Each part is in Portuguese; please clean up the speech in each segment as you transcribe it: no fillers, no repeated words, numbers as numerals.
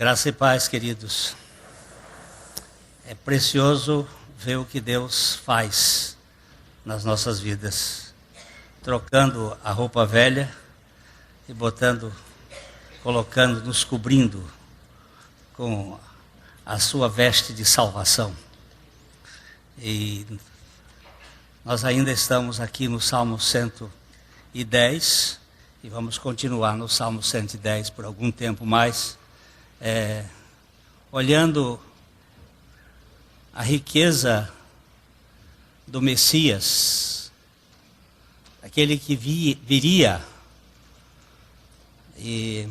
Graça e paz, queridos. É precioso ver o que Deus faz nas nossas vidas, trocando a roupa velha e colocando, nos cobrindo com a sua veste de salvação. E nós ainda estamos aqui no Salmo 110 e vamos continuar no Salmo 110 por algum tempo mais. Olhando a riqueza do Messias, aquele que viria. E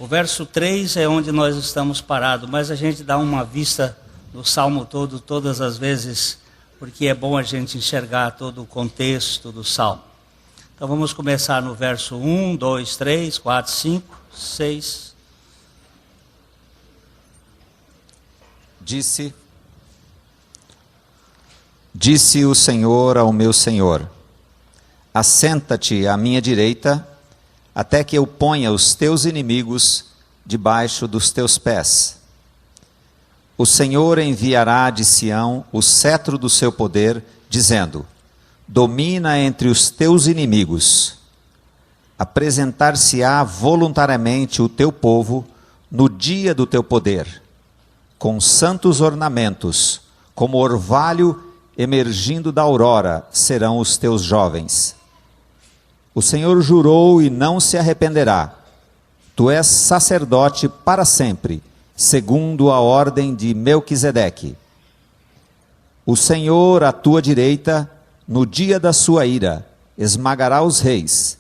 o verso 3 é onde nós estamos parados, mas a gente dá uma vista no Salmo todo, todas as vezes, porque é bom a gente enxergar todo o contexto do Salmo. Então vamos começar no verso 1, 2, 3, 4, 5, 6... Disse o Senhor ao meu Senhor: assenta-te à minha direita, até que eu ponha os teus inimigos debaixo dos teus pés. O Senhor enviará de Sião o cetro do seu poder, dizendo: domina entre os teus inimigos. Apresentar-se-á voluntariamente o teu povo no dia do teu poder, com santos ornamentos, como orvalho emergindo da aurora, serão os teus jovens. O Senhor jurou e não se arrependerá. Tu és sacerdote para sempre, segundo a ordem de Melquisedeque. O Senhor, à tua direita, no dia da sua ira, esmagará os reis.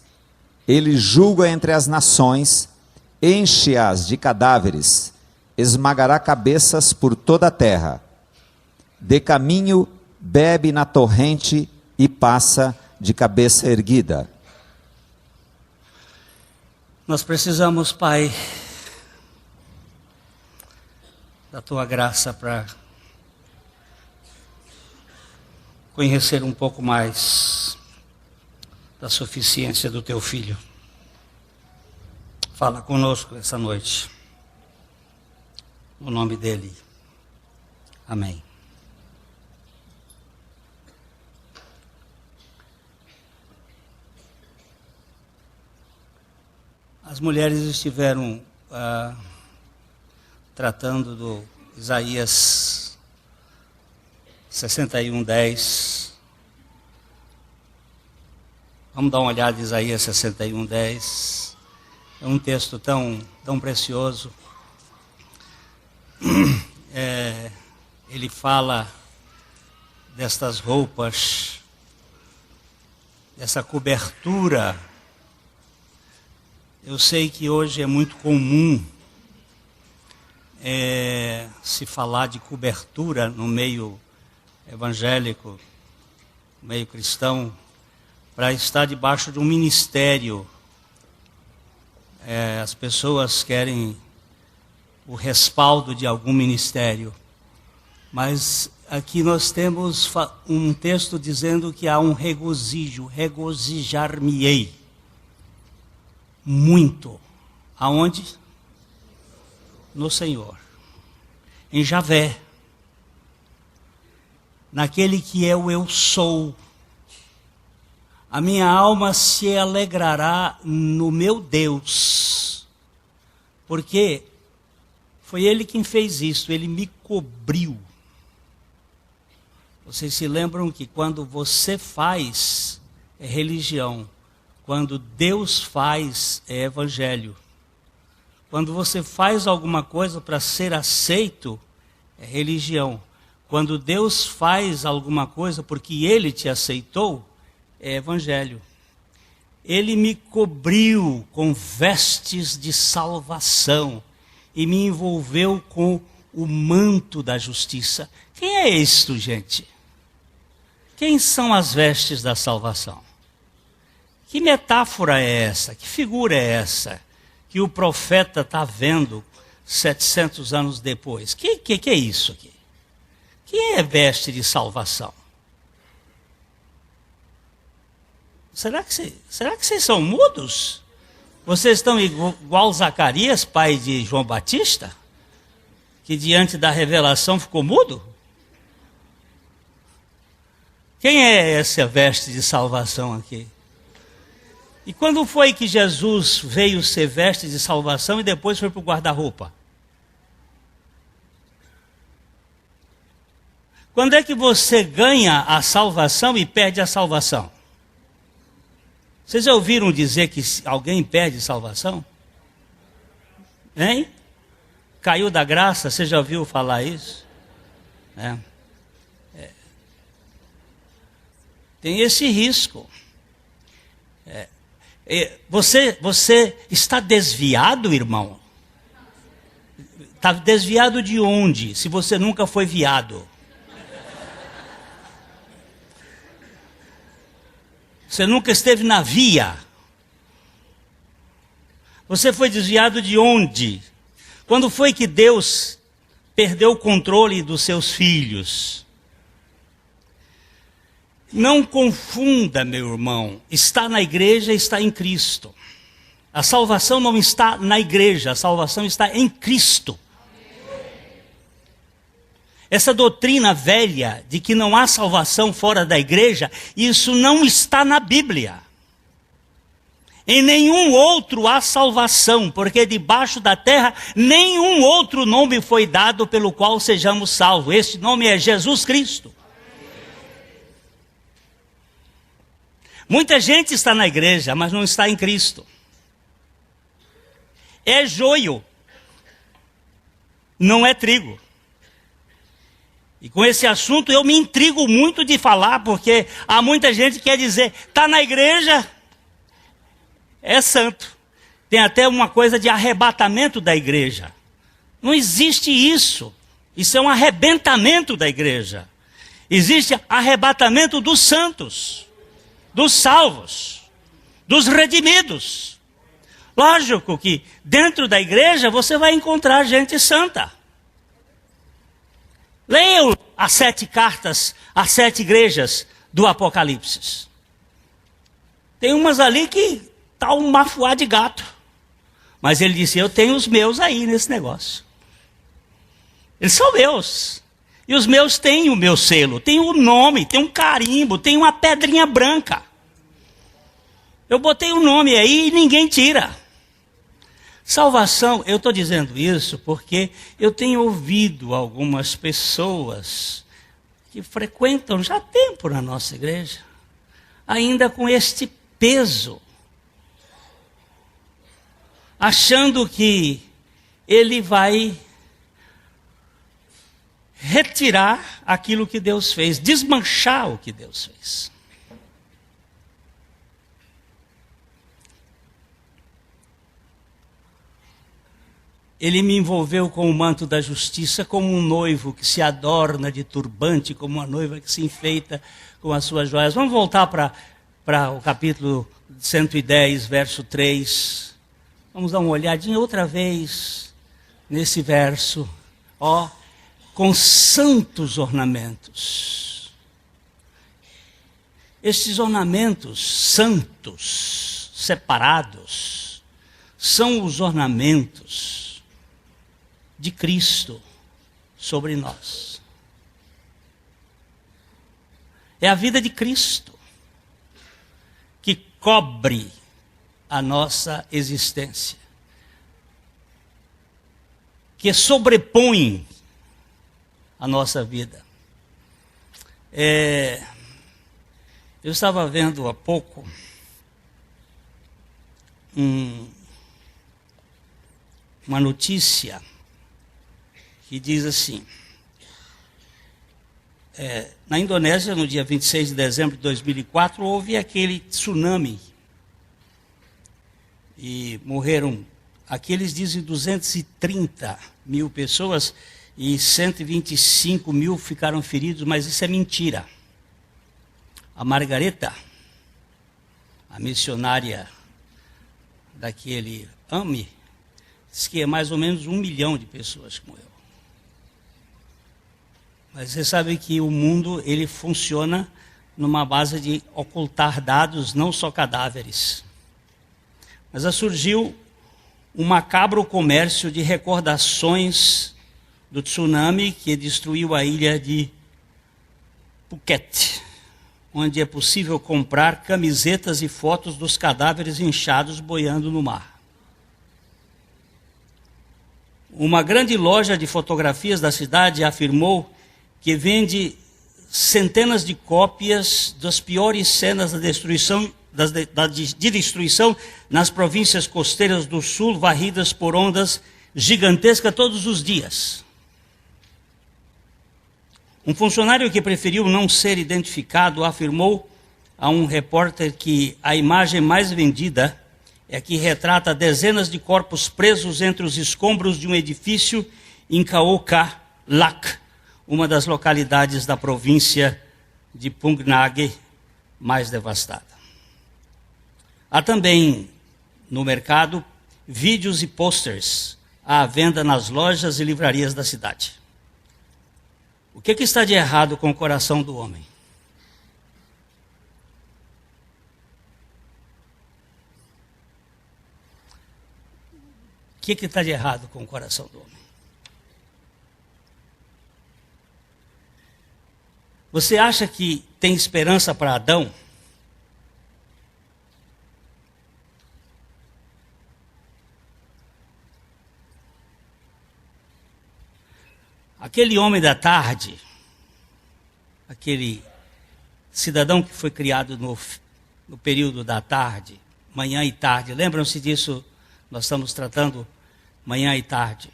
Ele julga entre as nações, enche-as de cadáveres, esmagará cabeças por toda a terra. De caminho, bebe na torrente e passa de cabeça erguida. Nós precisamos, Pai, da Tua graça para conhecer um pouco mais da suficiência do Teu Filho. Fala conosco essa noite. No nome dele. Amém. As mulheres estiveram tratando do Isaías 61:10. Vamos dar uma olhada em Isaías 61:10. É um texto tão precioso. Ele fala destas roupas, dessa cobertura. Eu sei que hoje é muito comum se falar de cobertura no meio evangélico, no meio cristão, para estar debaixo de um ministério. As pessoas querem o respaldo de algum ministério. Mas aqui nós temos um texto dizendo que há um regozijo, regozijar-me-ei. Muito. Aonde? No Senhor. Em Javé. Naquele que é o eu sou. A minha alma se alegrará no meu Deus. Porque foi Ele quem fez isso, Ele me cobriu. Vocês se lembram que quando você faz, é religião. Quando Deus faz, é evangelho. Quando você faz alguma coisa para ser aceito, é religião. Quando Deus faz alguma coisa porque Ele te aceitou, é evangelho. Ele me cobriu com vestes de salvação e me envolveu com o manto da justiça. Quem é isto, gente? Quem são as vestes da salvação? Que metáfora é essa? Que figura é essa? Que o profeta está vendo 700 anos depois. Que é isso aqui? Que é veste de salvação? Será que vocês são mudos? Vocês estão igual Zacarias, pai de João Batista, que diante da revelação ficou mudo? Quem é essa veste de salvação aqui? E quando foi que Jesus veio ser veste de salvação e depois foi para o guarda-roupa? Quando é que você ganha a salvação e perde a salvação? Vocês já ouviram dizer que alguém perde salvação? Hein? Caiu da graça, você já ouviu falar isso? Tem esse risco. Você está desviado, irmão? Está desviado de onde? Se você nunca foi viado. Você nunca esteve na via. Você foi desviado de onde? Quando foi que Deus perdeu o controle dos seus filhos? Não confunda, meu irmão. Está na igreja, está em Cristo. A salvação não está na igreja, a salvação está em Cristo. Essa doutrina velha de que não há salvação fora da igreja, isso não está na Bíblia. Em nenhum outro há salvação, porque debaixo da terra nenhum outro nome foi dado pelo qual sejamos salvos. Este nome é Jesus Cristo. Muita gente está na igreja, mas não está em Cristo. É joio, não é trigo. E com esse assunto eu me intrigo muito de falar, porque há muita gente que quer dizer, está na igreja, é santo. Tem até uma coisa de arrebatamento da igreja. Não existe isso. Isso é um arrebentamento da igreja. Existe arrebatamento dos santos, dos salvos, dos redimidos. Lógico que dentro da igreja você vai encontrar gente santa. Leiam as 7 cartas, as 7 igrejas do Apocalipse. Tem umas ali que está um mafuá de gato. Mas ele disse, eu tenho os meus aí nesse negócio. Eles são meus. E os meus têm o meu selo, tem o nome, tem um carimbo, tem uma pedrinha branca. Eu botei o nome aí e ninguém tira. Salvação, eu estou dizendo isso porque eu tenho ouvido algumas pessoas que frequentam já há tempo na nossa igreja, ainda com este peso, achando que ele vai retirar aquilo que Deus fez, desmanchar o que Deus fez. Ele me envolveu com o manto da justiça, como um noivo que se adorna de turbante, como uma noiva que se enfeita com as suas joias. Vamos voltar para o capítulo 110, verso 3. Vamos dar uma olhadinha outra vez nesse verso. Com santos ornamentos. Estes ornamentos santos, separados, são os ornamentos de Cristo sobre nós. É a vida de Cristo que cobre a nossa existência, que sobrepõe a nossa vida. Eu estava vendo há pouco uma notícia que diz assim, na Indonésia, no dia 26 de dezembro de 2004, houve aquele tsunami e morreram, aqui eles dizem 230 mil pessoas e 125 mil ficaram feridos, mas isso é mentira. A Margareta, a missionária daquele AME, diz que é mais ou menos 1 milhão de pessoas que morreram. Mas você sabe que o mundo ele funciona numa base de ocultar dados, não só cadáveres. Mas surgiu um macabro comércio de recordações do tsunami que destruiu a ilha de Phuket, onde é possível comprar camisetas e fotos dos cadáveres inchados boiando no mar. Uma grande loja de fotografias da cidade afirmou que vende centenas de cópias das piores cenas da destruição, de destruição nas províncias costeiras do sul, varridas por ondas gigantescas todos os dias. Um funcionário que preferiu não ser identificado afirmou a um repórter que a imagem mais vendida é a que retrata dezenas de corpos presos entre os escombros de um edifício em Khao Lak, uma das localidades da província de Phang Nga mais devastada. Há também no mercado vídeos e posters à venda nas lojas e livrarias da cidade. O que está de errado com o coração do homem? O que está de errado com o coração do homem? Você acha que tem esperança para Adão? Aquele homem da tarde, aquele cidadão que foi criado no período da tarde, manhã e tarde, lembram-se disso? Nós estamos tratando manhã e tarde,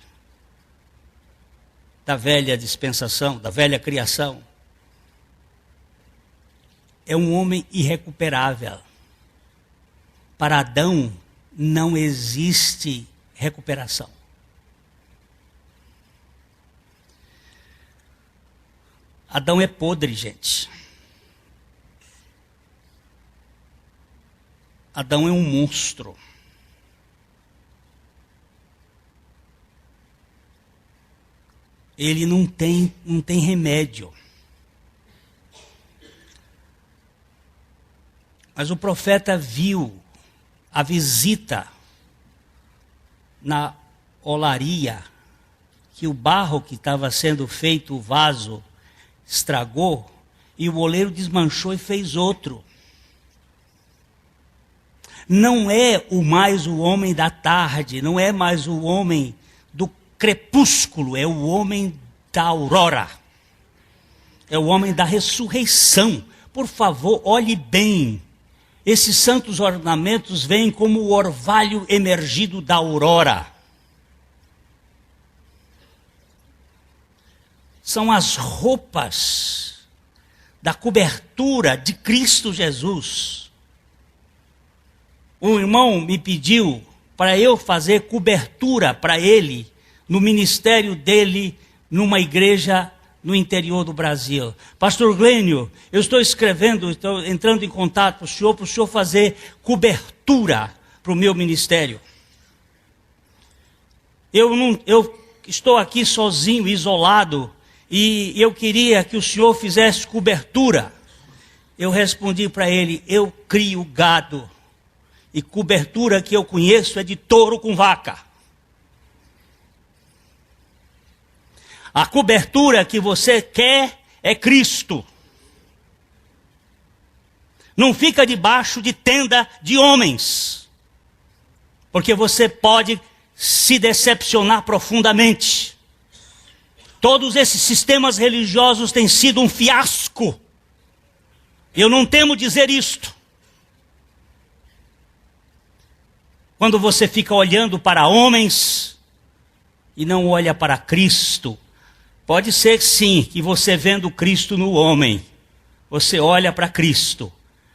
da velha dispensação, da velha criação. É um homem irrecuperável. Para Adão não existe recuperação. Adão é podre, gente. Adão é um monstro. Ele não tem remédio. Mas o profeta viu a visita na olaria, que o barro que estava sendo feito, o vaso, estragou, e o oleiro desmanchou e fez outro. Não é mais o homem da tarde, não é mais o homem do crepúsculo, é o homem da aurora. É o homem da ressurreição. Por favor, olhe bem. Esses santos ornamentos vêm como o orvalho emergido da aurora. São as roupas da cobertura de Cristo Jesus. Um irmão me pediu para eu fazer cobertura para ele, no ministério dele, numa igreja no interior do Brasil. Pastor Glênio, eu estou entrando em contato com o senhor fazer cobertura para o meu ministério. Eu estou aqui sozinho, isolado, e eu queria que o senhor fizesse cobertura. Eu respondi para ele, eu crio gado, e cobertura que eu conheço é de touro com vaca. A cobertura que você quer é Cristo. Não fica debaixo de tenda de homens, porque você pode se decepcionar profundamente. Todos esses sistemas religiosos têm sido um fiasco. Eu não temo dizer isto. Quando você fica olhando para homens e não olha para Cristo, pode ser sim que você vendo Cristo no homem, você olha para Cristo.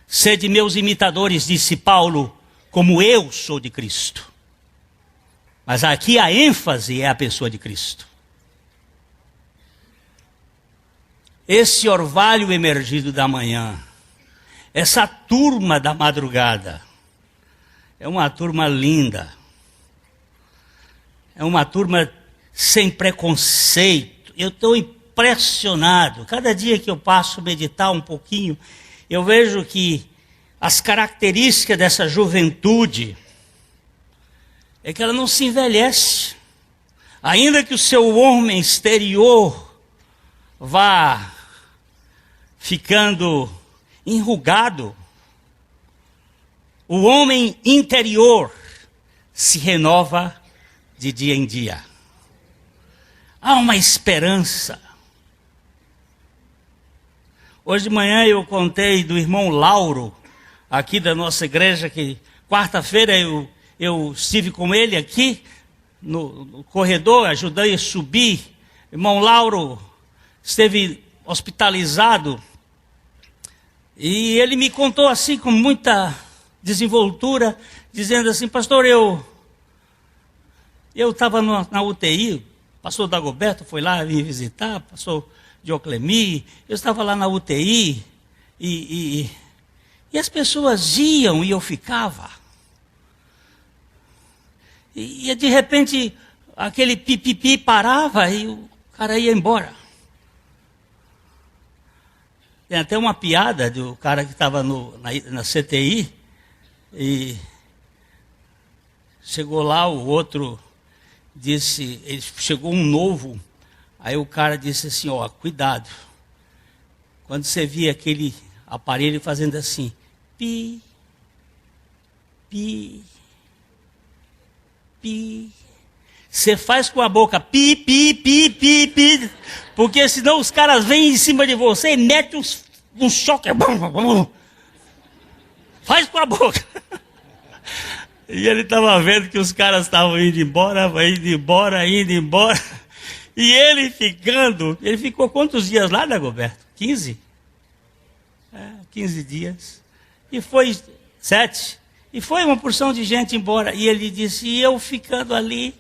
Sede meus imitadores, disse Paulo, como eu sou de Cristo. Mas aqui a ênfase é a pessoa de Cristo. Esse orvalho emergido da manhã, essa turma da madrugada, é uma turma linda. É uma turma sem preconceito. Eu estou impressionado. Cada dia que eu passo a meditar um pouquinho, eu vejo que as características dessa juventude é que ela não se envelhece. Ainda que o seu homem exterior vá ficando enrugado, o homem interior se renova de dia em dia. Há uma esperança. Hoje de manhã eu contei do irmão Lauro, aqui da nossa igreja, que quarta-feira eu estive com ele aqui no corredor, ajudei a subir. Irmão Lauro esteve hospitalizado e ele me contou assim com muita desenvoltura, dizendo assim: pastor, eu estava na UTI, pastor Dagoberto foi lá me visitar, pastor Dioclemi, eu estava lá na UTI e as pessoas iam e eu ficava. E de repente aquele pipipi parava e o cara ia embora. Tem até uma piada do cara que estava na CTI e chegou lá, o outro disse, chegou um novo, aí o cara disse assim: ó, cuidado, quando você vir aquele aparelho fazendo assim, pi, pi, pi, você faz com a boca pi, pi, pi, pi, pi, porque senão os caras vêm em cima de você e metem um choque. Faz com a boca. E ele estava vendo que os caras estavam indo embora. E ele ficou quantos dias lá, Dagoberto? 15? 15 dias. E foi 7. E foi uma porção de gente embora. E ele disse: e eu ficando ali,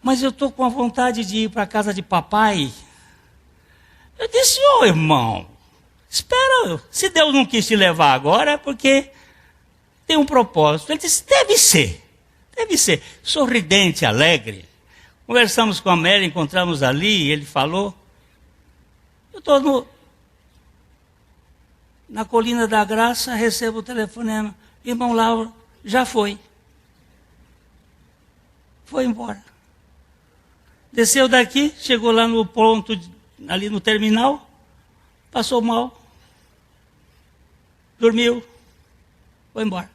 mas eu estou com a vontade de ir para a casa de papai. Eu disse: ô irmão, espera, se Deus não quis te levar agora, é porque tem um propósito. Ele disse: deve ser. Sorridente, alegre. Conversamos com a Mary, encontramos ali, ele falou: eu estou na Colina da Graça, recebo o telefonema: irmão Lauro, já foi. Foi embora. Desceu daqui, chegou lá no ponto, ali no terminal, passou mal, dormiu, foi embora.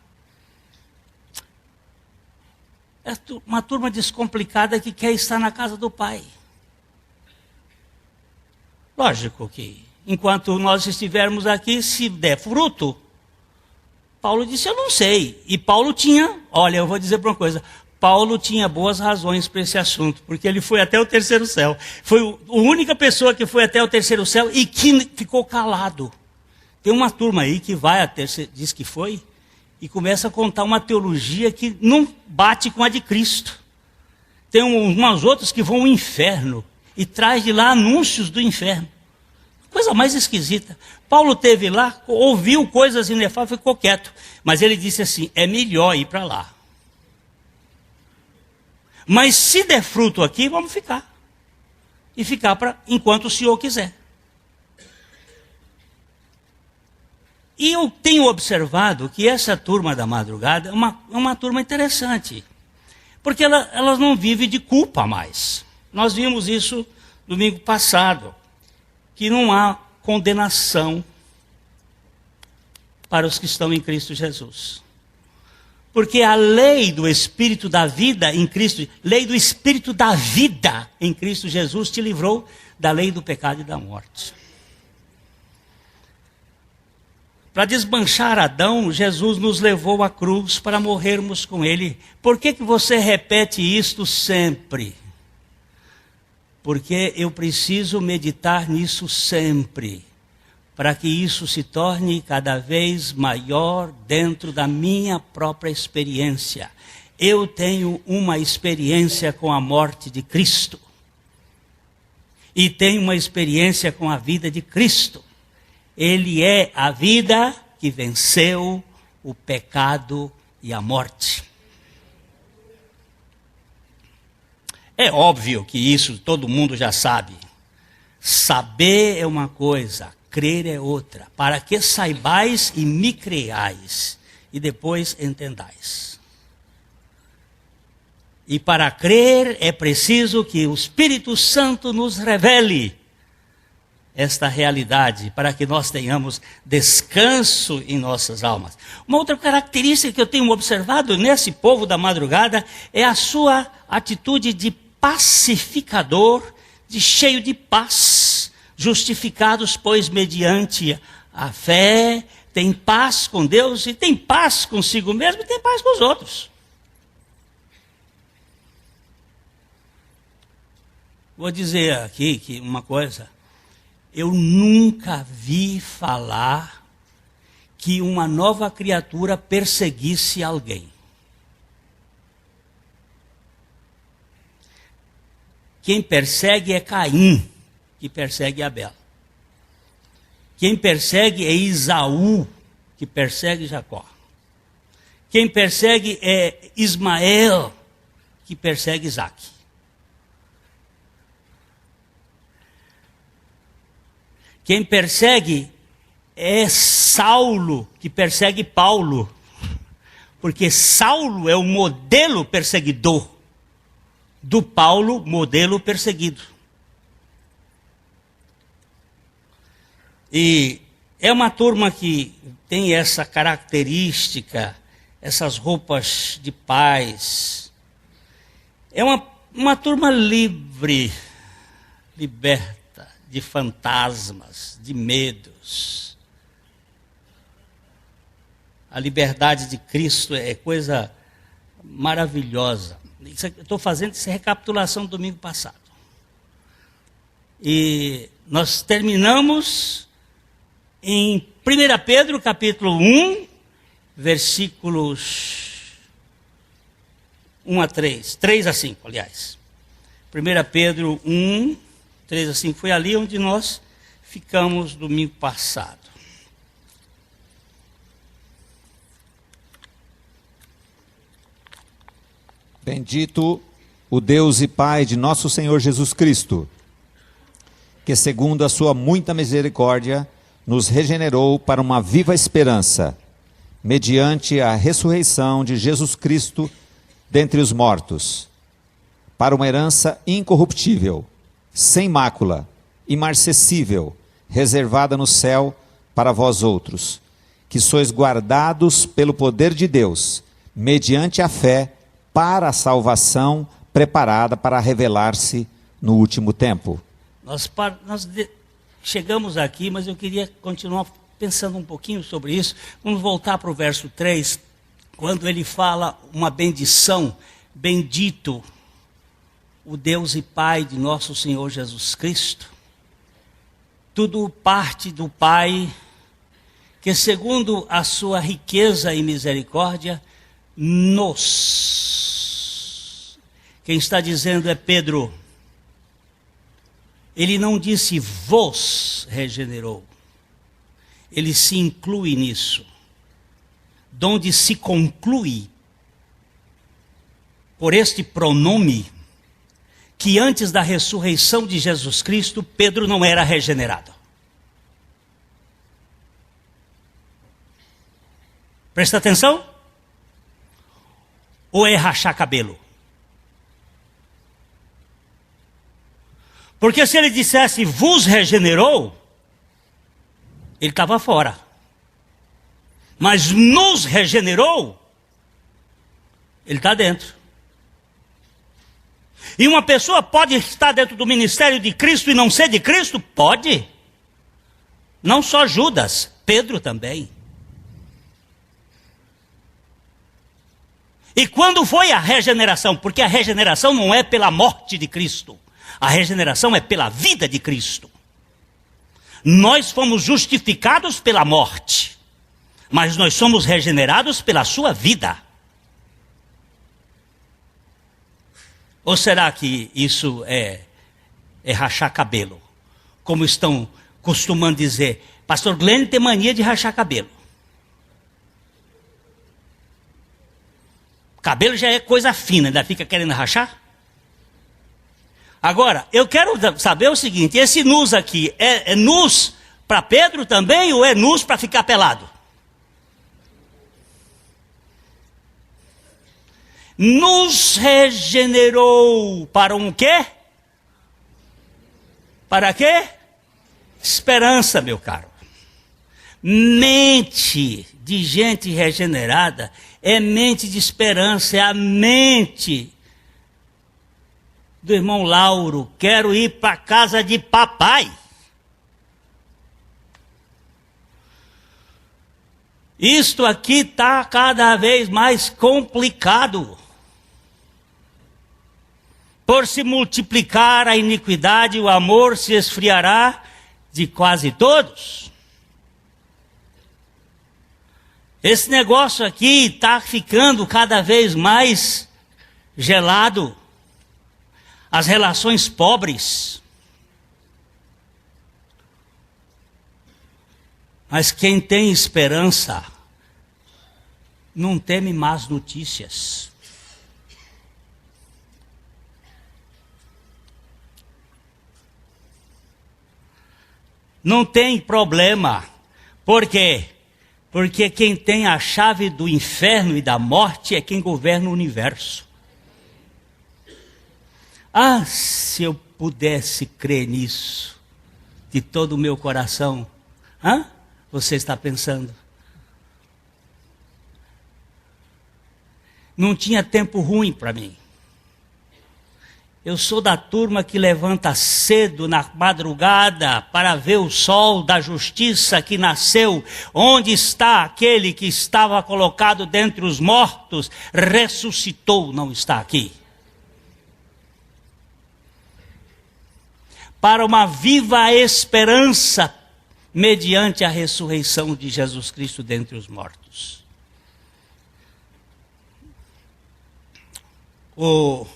É uma turma descomplicada que quer estar na casa do Pai. Lógico que, enquanto nós estivermos aqui, se der fruto, Paulo disse: eu não sei. E Paulo tinha, olha, eu vou dizer para uma coisa, Paulo tinha boas razões para esse assunto, porque ele foi até o terceiro céu. Foi a única pessoa que foi até o terceiro céu e que ficou calado. Tem uma turma aí que vai até, diz que foi, e começa a contar uma teologia que não bate com a de Cristo. Tem umas outras que vão ao inferno e traz de lá anúncios do inferno. Coisa mais esquisita. Paulo teve lá, ouviu coisas inefáveis e ficou quieto. Mas ele disse assim: é melhor ir para lá. Mas se der fruto aqui, vamos ficar. E ficar enquanto o Senhor quiser. E eu tenho observado que essa turma da madrugada é uma turma interessante. Porque elas não vivem de culpa mais. Nós vimos isso domingo passado. Que não há condenação para os que estão em Cristo Jesus. Porque a lei do Espírito da vida em Cristo, lei do Espírito da vida em Cristo Jesus te livrou da lei do pecado e da morte. Para desmanchar Adão, Jesus nos levou à cruz para morrermos com ele. Por que você repete isto sempre? Porque eu preciso meditar nisso sempre, para que isso se torne cada vez maior dentro da minha própria experiência. Eu tenho uma experiência com a morte de Cristo. E tenho uma experiência com a vida de Cristo. Ele é a vida que venceu o pecado e a morte. É óbvio que isso todo mundo já sabe. Saber é uma coisa, crer é outra. Para que saibais e me creiais, e depois entendais. E para crer é preciso que o Espírito Santo nos revele esta realidade, para que nós tenhamos descanso em nossas almas. Uma outra característica que eu tenho observado nesse povo da madrugada é a sua atitude de pacificador, de cheio de paz, justificados, pois, mediante a fé, tem paz com Deus e tem paz consigo mesmo e tem paz com os outros. Vou dizer aqui que uma coisa, eu nunca vi falar que uma nova criatura perseguisse alguém. Quem persegue é Caim, que persegue Abel. Quem persegue é Esaú, que persegue Jacó. Quem persegue é Ismael, que persegue Isaque. Quem persegue é Saulo, que persegue Paulo. Porque Saulo é o modelo perseguidor do Paulo, modelo perseguido. E é uma turma que tem essa característica, essas roupas de paz. É uma turma livre, liberta de fantasmas, de medos. A liberdade de Cristo é coisa maravilhosa. Estou fazendo essa recapitulação do domingo passado. E nós terminamos em 1 Pedro, capítulo 1, versículos 1 a 3. 3 a 5, aliás. 1 Pedro 1, 3 a 5. Foi ali onde nós ficamos domingo passado. Bendito o Deus e Pai de nosso Senhor Jesus Cristo, que segundo a sua muita misericórdia, nos regenerou para uma viva esperança, mediante a ressurreição de Jesus Cristo dentre os mortos, para uma herança incorruptível, sem mácula, imarcessível, reservada no céu para vós outros, que sois guardados pelo poder de Deus, mediante a fé, para a salvação preparada para revelar-se no último tempo. Nós chegamos aqui, mas eu queria continuar pensando um pouquinho sobre isso. Vamos voltar para o verso 3, quando ele fala uma bendição: bendito o Deus e Pai de nosso Senhor Jesus Cristo. Tudo parte do Pai, que segundo a sua riqueza e misericórdia, quem está dizendo é Pedro. Ele não disse vos regenerou. Ele se inclui nisso. Donde se conclui por este pronome que antes da ressurreição de Jesus Cristo, Pedro não era regenerado. Presta atenção? Ou é rachar cabelo? Porque se ele dissesse vos regenerou, ele estava fora. Mas nos regenerou, ele está dentro. E uma pessoa pode estar dentro do ministério de Cristo e não ser de Cristo? Pode. Não só Judas, Pedro também. E quando foi a regeneração? Porque a regeneração não é pela morte de Cristo. A regeneração é pela vida de Cristo. Nós fomos justificados pela morte, mas nós somos regenerados pela sua vida. Ou será que isso é rachar cabelo? Como estão costumando dizer, pastor Glenn tem mania de rachar cabelo. Cabelo já é coisa fina, ainda fica querendo rachar? Agora, eu quero saber o seguinte, esse nus aqui, é nus para Pedro também ou é nus para ficar pelado? nos regenerou para um quê? Para quê? Esperança, meu caro. Mente de gente regenerada é mente de esperança, é a mente do irmão Lauro. Quero ir para a casa de papai. Isto aqui está cada vez mais complicado. Por se multiplicar a iniquidade, o amor se esfriará de quase todos. Esse negócio aqui está ficando cada vez mais gelado. As relações pobres. Mas quem tem esperança não teme más notícias. Não tem problema. Por quê? Porque quem tem a chave do inferno e da morte é quem governa o universo. Ah, se eu pudesse crer nisso de todo o meu coração. Hã? Você está pensando? Não tinha tempo ruim para mim. Eu sou da turma que levanta cedo na madrugada para ver o sol da justiça que nasceu. Onde está aquele que estava colocado dentre os mortos? Ressuscitou, não está aqui. Para uma viva esperança mediante a ressurreição de Jesus Cristo dentre os mortos. O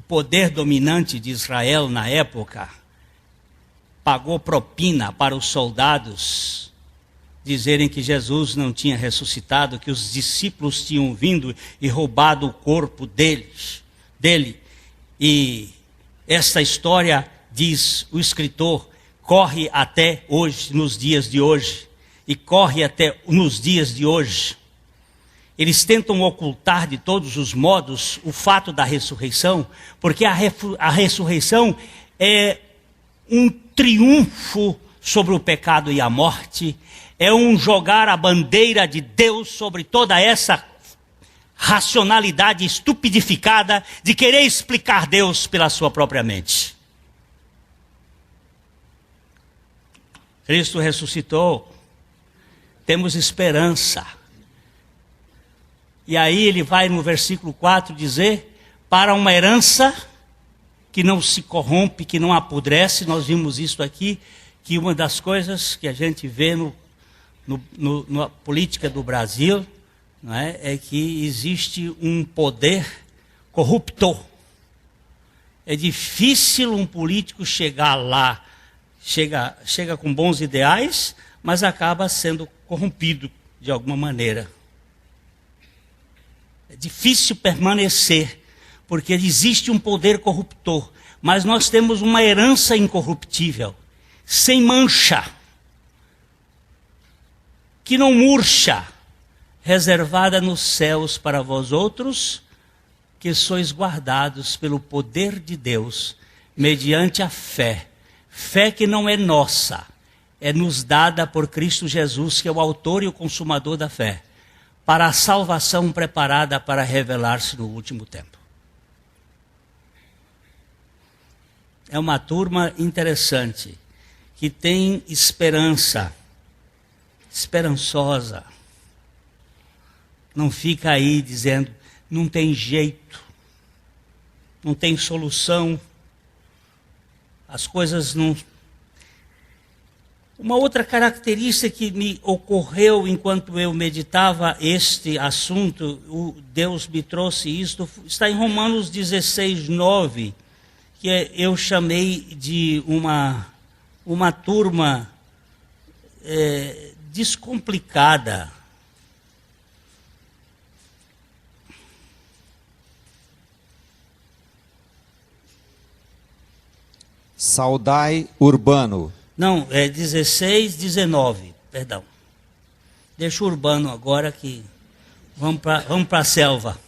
poder dominante de Israel na época pagou propina para os soldados dizerem que Jesus não tinha ressuscitado, que os discípulos tinham vindo e roubado o corpo dele. E essa história, diz o escritor, corre até hoje, nos dias de hoje, e corre até nos dias de hoje. Eles tentam ocultar de todos os modos o fato da ressurreição, porque a ressurreição é um triunfo sobre o pecado e a morte, é um jogar a bandeira de Deus sobre toda essa racionalidade estupidificada de querer explicar Deus pela sua própria mente. Cristo ressuscitou, temos esperança. E aí ele vai no versículo 4 dizer, para uma herança que não se corrompe, que não apodrece. Nós vimos isso aqui, que uma das coisas que a gente vê na política do Brasil, não é que existe um poder corruptor. É difícil um político chegar lá, chega com bons ideais, mas acaba sendo corrompido de alguma maneira. É difícil permanecer, porque existe um poder corruptor, mas nós temos uma herança incorruptível, sem mancha, que não murcha, reservada nos céus para vós outros, que sois guardados pelo poder de Deus, mediante a fé. Fé que não é nossa, é nos dada por Cristo Jesus, que é o autor e o consumador da fé, para a salvação preparada para revelar-se no último tempo. É uma turma interessante, que tem esperança, esperançosa. Não fica aí dizendo, não tem jeito, não tem solução, as coisas não... Uma outra característica que me ocorreu enquanto eu meditava este assunto, Deus me trouxe isto, está em Romanos 16, 9, que eu chamei de uma turma descomplicada. Saudai Urbano. Não, é 16, 19, perdão. Deixa o Urbano agora que Vamos para a selva.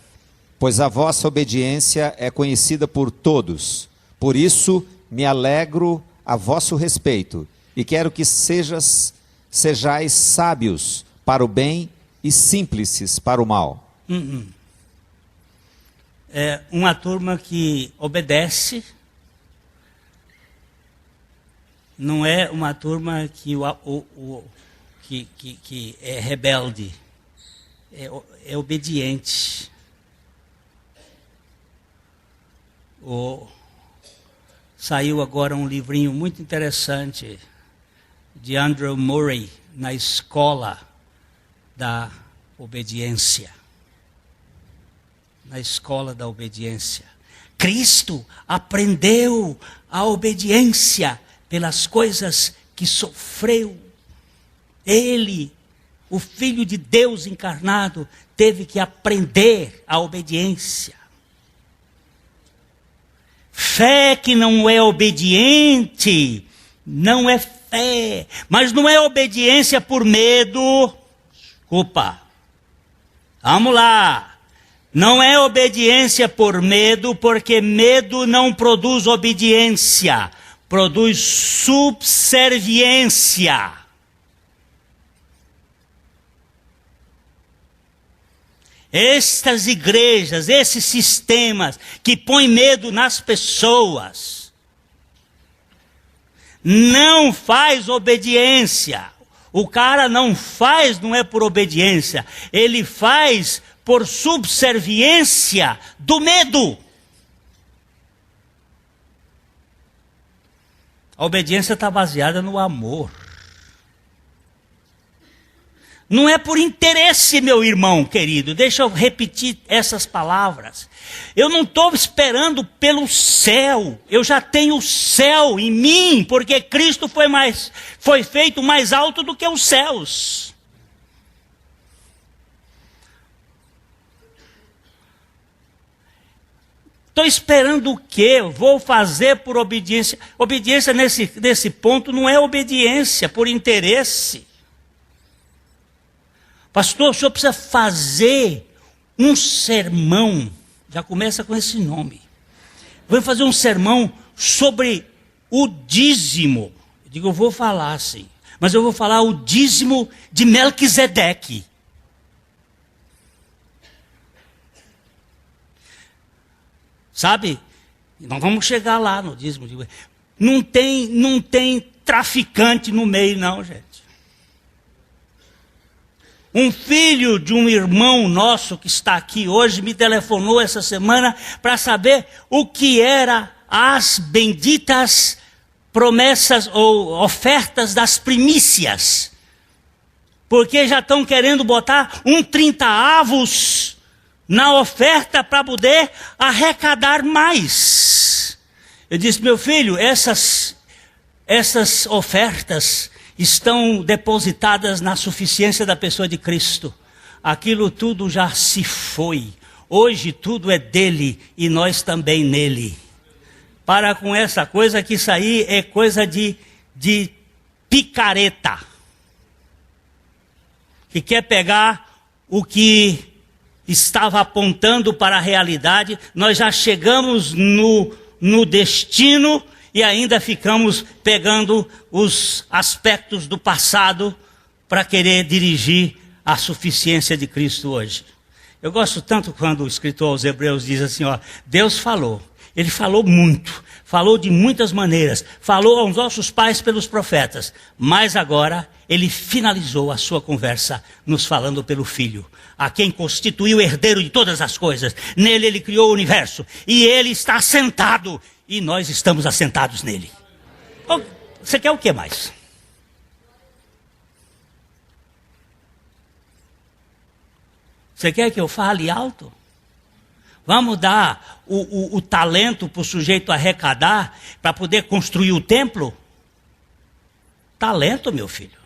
Pois a vossa obediência é conhecida por todos. Por isso me alegro a vosso respeito e quero que sejais sábios para o bem e simples para o mal. É uma turma que obedece, não é uma turma que, que é rebelde, é obediente. Saiu agora um livrinho muito interessante de Andrew Murray, na escola da obediência. Na escola da obediência. Cristo aprendeu a obediência pelas coisas que sofreu. Ele, o Filho de Deus encarnado, teve que aprender a obediência. Fé que não é obediente, não é fé. Mas não é obediência por medo. Desculpa. Vamos lá. Não é obediência por medo, porque medo não produz obediência. Produz subserviência. Estas igrejas, esses sistemas que põem medo nas pessoas, não faz obediência. O cara não faz, não é por obediência, ele faz por subserviência do medo. A obediência está baseada no amor. Não é por interesse, meu irmão querido. Deixa eu repetir essas palavras. Eu não estou esperando pelo céu. Eu já tenho o céu em mim, porque Cristo foi feito mais alto do que os céus. Estou esperando o quê? Vou fazer por obediência. Obediência nesse ponto não é obediência por interesse. Pastor, o senhor precisa fazer um sermão, já começa com esse nome. Vou fazer um sermão sobre o dízimo. Eu digo, eu vou falar sim, mas eu vou falar o dízimo de Melquisedeque. Sabe? Nós vamos chegar lá no dízimo. Não tem traficante no meio não, gente. Um filho de um irmão nosso que está aqui hoje me telefonou essa semana para saber o que era as benditas promessas ou ofertas das primícias. Porque já estão querendo botar 30 avos na oferta para poder arrecadar mais. Eu disse, meu filho, essas ofertas estão depositadas na suficiência da pessoa de Cristo. Aquilo tudo já se foi. Hoje tudo é dele e nós também nele. Para com essa coisa, que isso aí é coisa de picareta. Que quer pegar o que estava apontando para a realidade. Nós já chegamos no destino e ainda ficamos pegando os aspectos do passado para querer dirigir a suficiência de Cristo hoje. Eu gosto tanto quando o escritor aos Hebreus diz assim, ó, Deus falou, Ele falou muito, falou de muitas maneiras, falou aos nossos pais pelos profetas, mas agora Ele finalizou a sua conversa nos falando pelo Filho, a quem constituiu herdeiro de todas as coisas. Nele Ele criou o universo e Ele está sentado e nós estamos assentados nele. Você quer o que mais? Você quer que eu fale alto? Vamos dar o talento para o sujeito arrecadar para poder construir o templo? Talento, meu filho.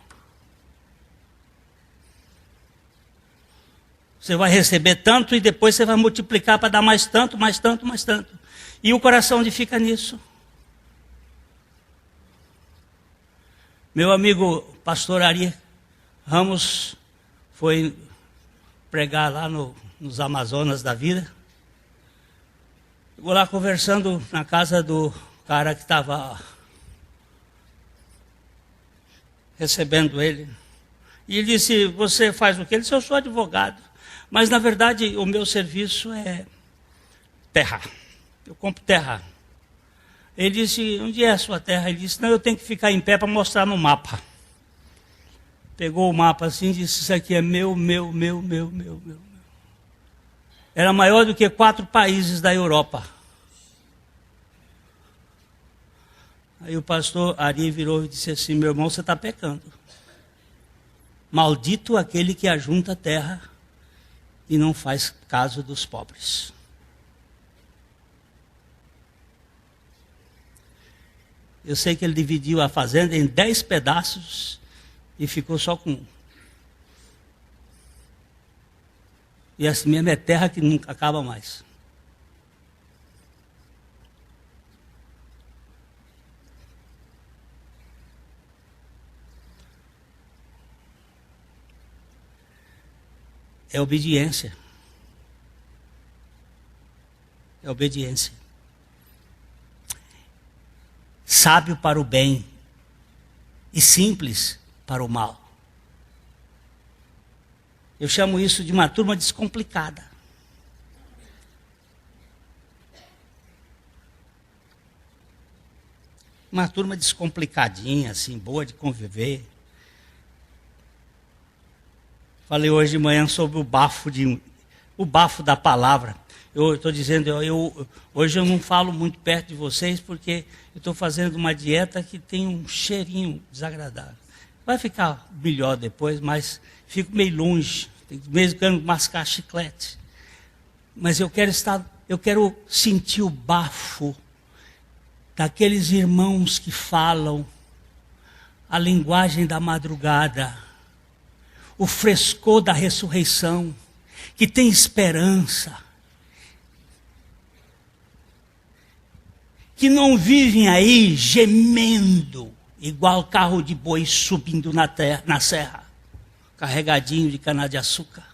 Você vai receber tanto e depois você vai multiplicar para dar mais tanto, mais tanto, mais tanto. E o coração onde fica nisso? Meu amigo pastor Ari Ramos foi pregar lá nos Amazonas da vida. Vou lá conversando na casa do cara que estava recebendo ele. E ele disse, você faz o quê? Ele disse, eu sou advogado. Mas na verdade o meu serviço é terra. Eu compro terra. Ele disse, onde é a sua terra? Ele disse, não, eu tenho que ficar em pé para mostrar no mapa. Pegou o mapa assim e disse, isso aqui é meu. Era maior do que 4 países da Europa. Aí o pastor Ari virou e disse assim, meu irmão, você está pecando. Maldito aquele que ajunta terra e não faz caso dos pobres. Eu sei que ele dividiu a fazenda em 10 pedaços e ficou só com 1. E assim mesmo é terra que nunca acaba mais. É obediência. É obediência. Sábio para o bem e simples para o mal. Eu chamo isso de uma turma descomplicada. Uma turma descomplicadinha, assim, boa de conviver. Falei hoje de manhã sobre o bafo da palavra. Eu estou dizendo, hoje eu não falo muito perto de vocês porque eu estou fazendo uma dieta que tem um cheirinho desagradável. Vai ficar melhor depois, mas fico meio longe. Tem mesmo que mascar chiclete. Mas eu quero sentir o bafo daqueles irmãos que falam a linguagem da madrugada, o frescor da ressurreição, que tem esperança, que não vivem aí gemendo, igual carro de boi subindo na serra, carregadinho de cana-de-açúcar,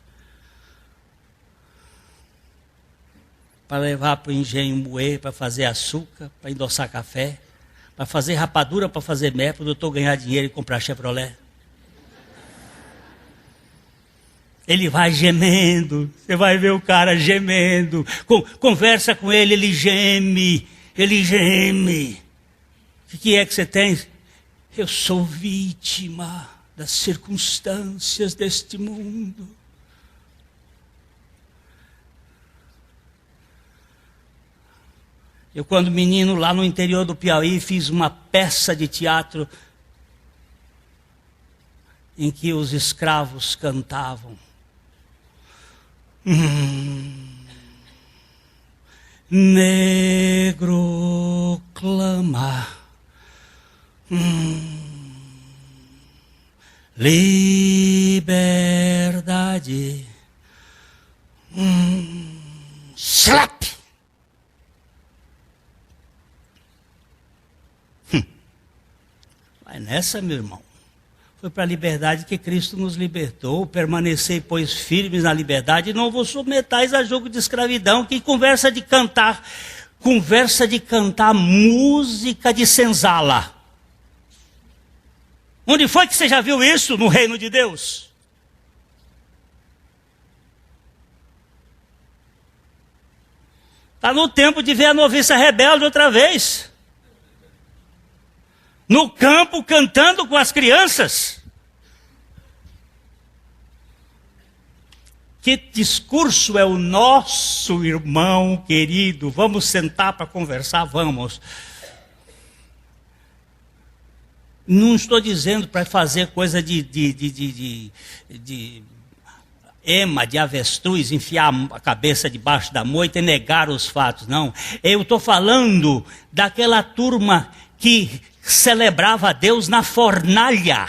para levar para o engenho moer, para fazer açúcar, para endossar café, para fazer rapadura, para fazer mel, para o doutor ganhar dinheiro e comprar Chevrolet. Ele vai gemendo, você vai ver o cara gemendo, conversa com ele, ele geme. O que é que você tem? Eu sou vítima das circunstâncias deste mundo. Eu, quando menino, lá no interior do Piauí, fiz uma peça de teatro em que os escravos cantavam. Negro clama, liberdade, slap. Vai nessa, meu irmão. Foi para a liberdade que Cristo nos libertou. Permanecei, pois, firmes na liberdade, e não vos submetais a jogo de escravidão. Que conversa de cantar música de senzala. Onde foi que você já viu isso no reino de Deus? Está no tempo de ver a noviça rebelde outra vez. No campo, cantando com as crianças. Que discurso é o nosso, irmão querido? Vamos sentar para conversar? Vamos. Não estou dizendo para fazer coisa de avestruz, enfiar a cabeça debaixo da moita e negar os fatos, não. Eu estou falando daquela turma que celebrava a Deus na fornalha.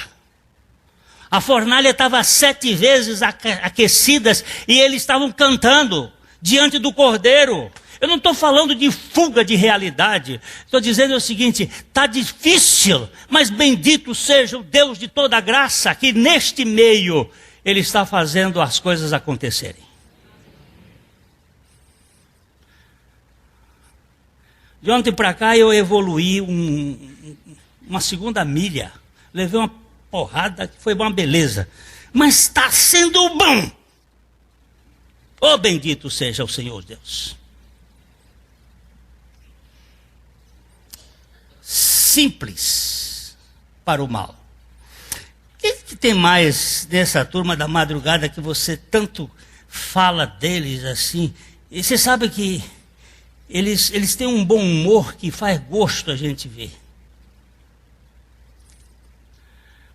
A fornalha estava 7 vezes aquecida e eles estavam cantando diante do Cordeiro. Eu não estou falando de fuga de realidade. Estou dizendo o seguinte, está difícil, mas bendito seja o Deus de toda graça, que neste meio Ele está fazendo as coisas acontecerem. De ontem para cá eu evoluí uma segunda milha. Levei uma porrada que foi uma beleza. Mas está sendo bom. Oh, bendito seja o Senhor Deus. Simples para o mal. O que tem mais dessa turma da madrugada que você tanto fala deles assim? E você sabe que eles têm um bom humor que faz gosto a gente ver.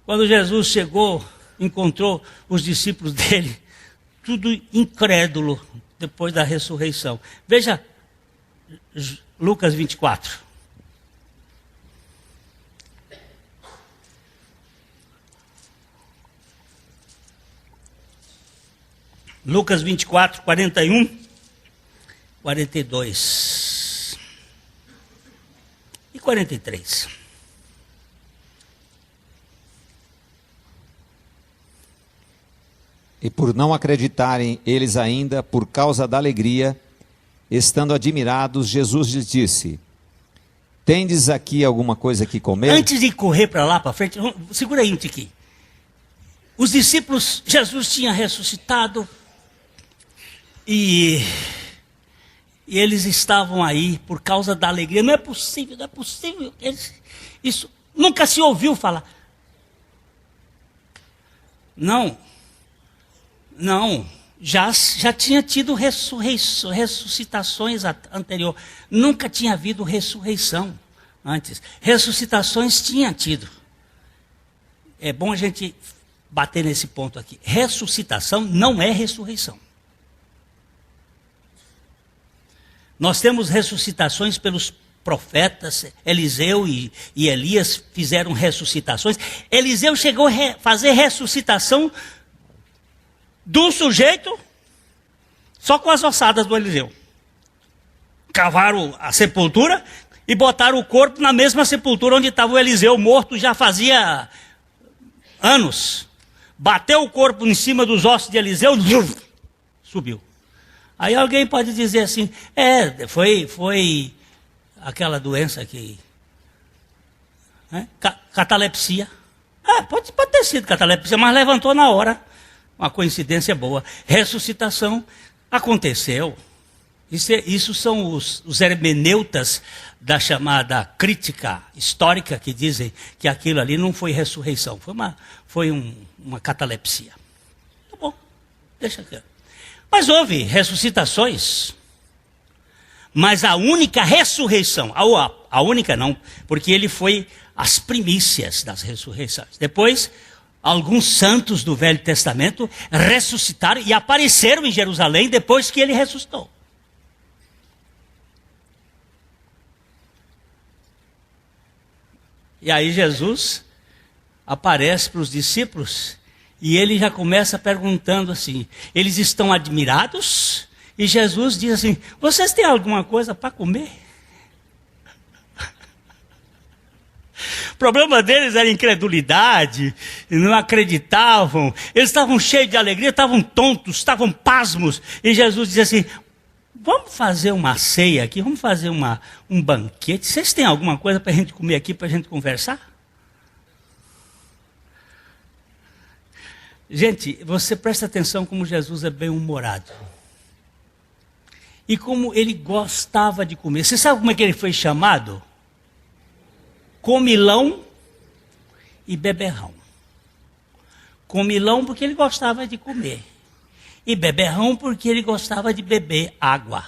Quando Jesus chegou, encontrou os discípulos dele, tudo incrédulo depois da ressurreição. Veja Lucas 24. Lucas 24, 41, 42 e 43. E por não acreditarem eles ainda, por causa da alegria, estando admirados, Jesus lhes disse: tendes aqui alguma coisa que comer? Antes de correr para lá, para frente, segura aí um tiquinho. Os discípulos, Jesus tinha ressuscitado e eles estavam aí por causa da alegria. Não é possível, não é possível. Isso nunca se ouviu falar. Não, já tinha tido ressuscitações anteriores. Nunca tinha havido ressurreição antes. Ressuscitações tinha tido. É bom a gente bater nesse ponto aqui. Ressuscitação não é ressurreição. Nós temos ressuscitações pelos profetas. Eliseu e Elias fizeram ressuscitações. Eliseu chegou a fazer ressuscitação do sujeito só com as ossadas do Eliseu. Cavaram a sepultura e botaram o corpo na mesma sepultura onde estava o Eliseu morto já fazia anos. Bateu o corpo em cima dos ossos de Eliseu, subiu. Aí alguém pode dizer assim, foi aquela doença que... catalepsia. Pode ter sido catalepsia, mas levantou na hora. Uma coincidência boa. Ressuscitação aconteceu. Isso são os hermeneutas da chamada crítica histórica que dizem que aquilo ali não foi ressurreição, foi uma catalepsia. Tá bom, deixa aqui. Mas houve ressuscitações. Mas a única ressurreição, a única não, porque ele foi as primícias das ressurreições. Depois, alguns santos do Velho Testamento ressuscitaram e apareceram em Jerusalém depois que ele ressuscitou. E aí Jesus aparece para os discípulos e ele já começa perguntando assim, eles estão admirados? E Jesus diz assim, vocês têm alguma coisa para comer? O problema deles era incredulidade, não acreditavam, eles estavam cheios de alegria, estavam tontos, estavam pasmos. E Jesus diz assim, vamos fazer uma ceia aqui, vamos fazer um banquete. Vocês têm alguma coisa para a gente comer aqui, para a gente conversar? Gente, você presta atenção como Jesus é bem-humorado. E como ele gostava de comer. Você sabe como é que ele foi chamado? Comilão e beberrão. Comilão porque ele gostava de comer. E beberrão porque ele gostava de beber água.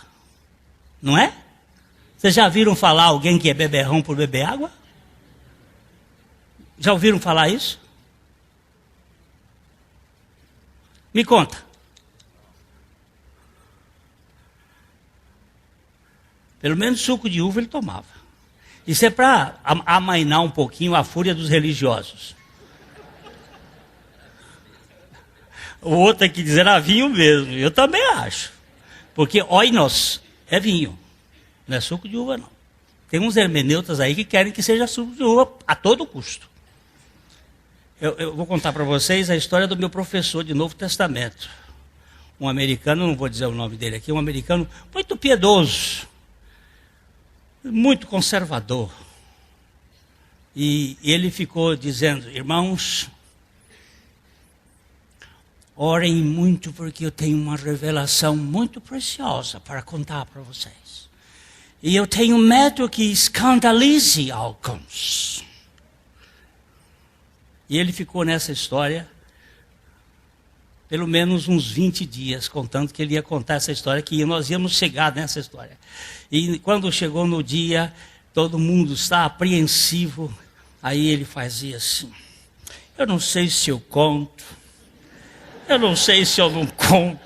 Não é? Vocês já viram falar alguém que é beberrão por beber água? Já ouviram falar isso? Me conta. Pelo menos suco de uva ele tomava. Isso é para amainar um pouquinho a fúria dos religiosos. O outro aqui dizer, vinho mesmo. Eu também acho. Porque oinos é vinho. Não é suco de uva, não. Tem uns hermeneutas aí que querem que seja suco de uva a todo custo. Eu vou contar para vocês a história do meu professor de Novo Testamento. Um americano, não vou dizer o nome dele aqui, um americano muito piedoso, muito conservador. E ele ficou dizendo: irmãos, orem muito porque eu tenho uma revelação muito preciosa para contar para vocês. E eu tenho medo que escandalize alguns. E ele ficou nessa história pelo menos uns 20 dias, contando que ele ia contar essa história, que nós íamos chegar nessa história. E quando chegou no dia, todo mundo está apreensivo. Aí ele fazia assim: eu não sei se eu conto, eu não sei se eu não conto.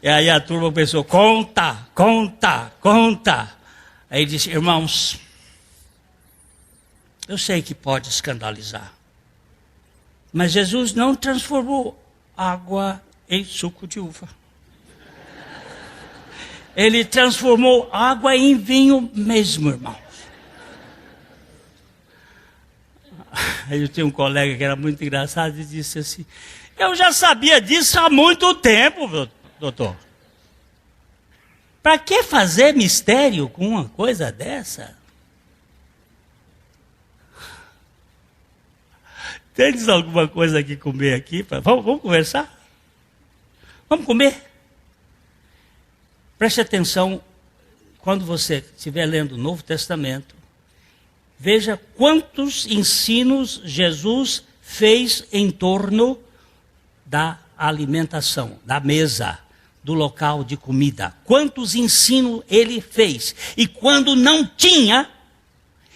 E aí a turma pensou: conta, conta, conta. Aí ele disse: irmãos, eu sei que pode escandalizar, mas Jesus não transformou água em suco de uva. Ele transformou água em vinho mesmo, irmãos. Aí eu tinha um colega que era muito engraçado e disse assim: eu já sabia disso há muito tempo, doutor. Para que fazer mistério com uma coisa dessa? Tens alguma coisa que comer aqui? Vamos conversar? Vamos comer? Preste atenção, quando você estiver lendo o Novo Testamento, veja quantos ensinos Jesus fez em torno da alimentação, da mesa, do local de comida. Quantos ensinos ele fez. E quando não tinha,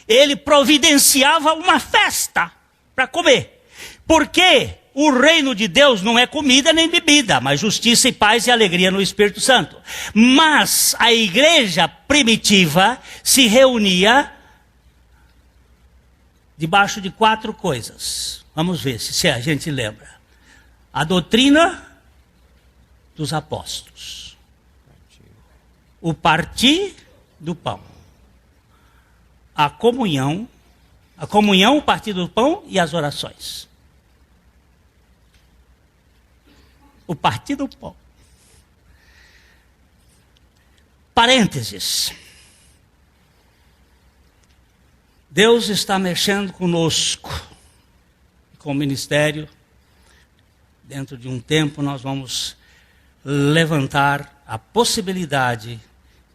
ele providenciava uma festa para comer. Porque o reino de Deus não é comida nem bebida, mas justiça e paz e alegria no Espírito Santo. Mas a igreja primitiva se reunia debaixo de 4 coisas. Vamos ver se a gente lembra. A doutrina dos apóstolos. O partir do pão. A comunhão, o partir do pão e as orações. O partir do pão. Parênteses. Deus está mexendo conosco, com o ministério. Dentro de um tempo nós vamos levantar a possibilidade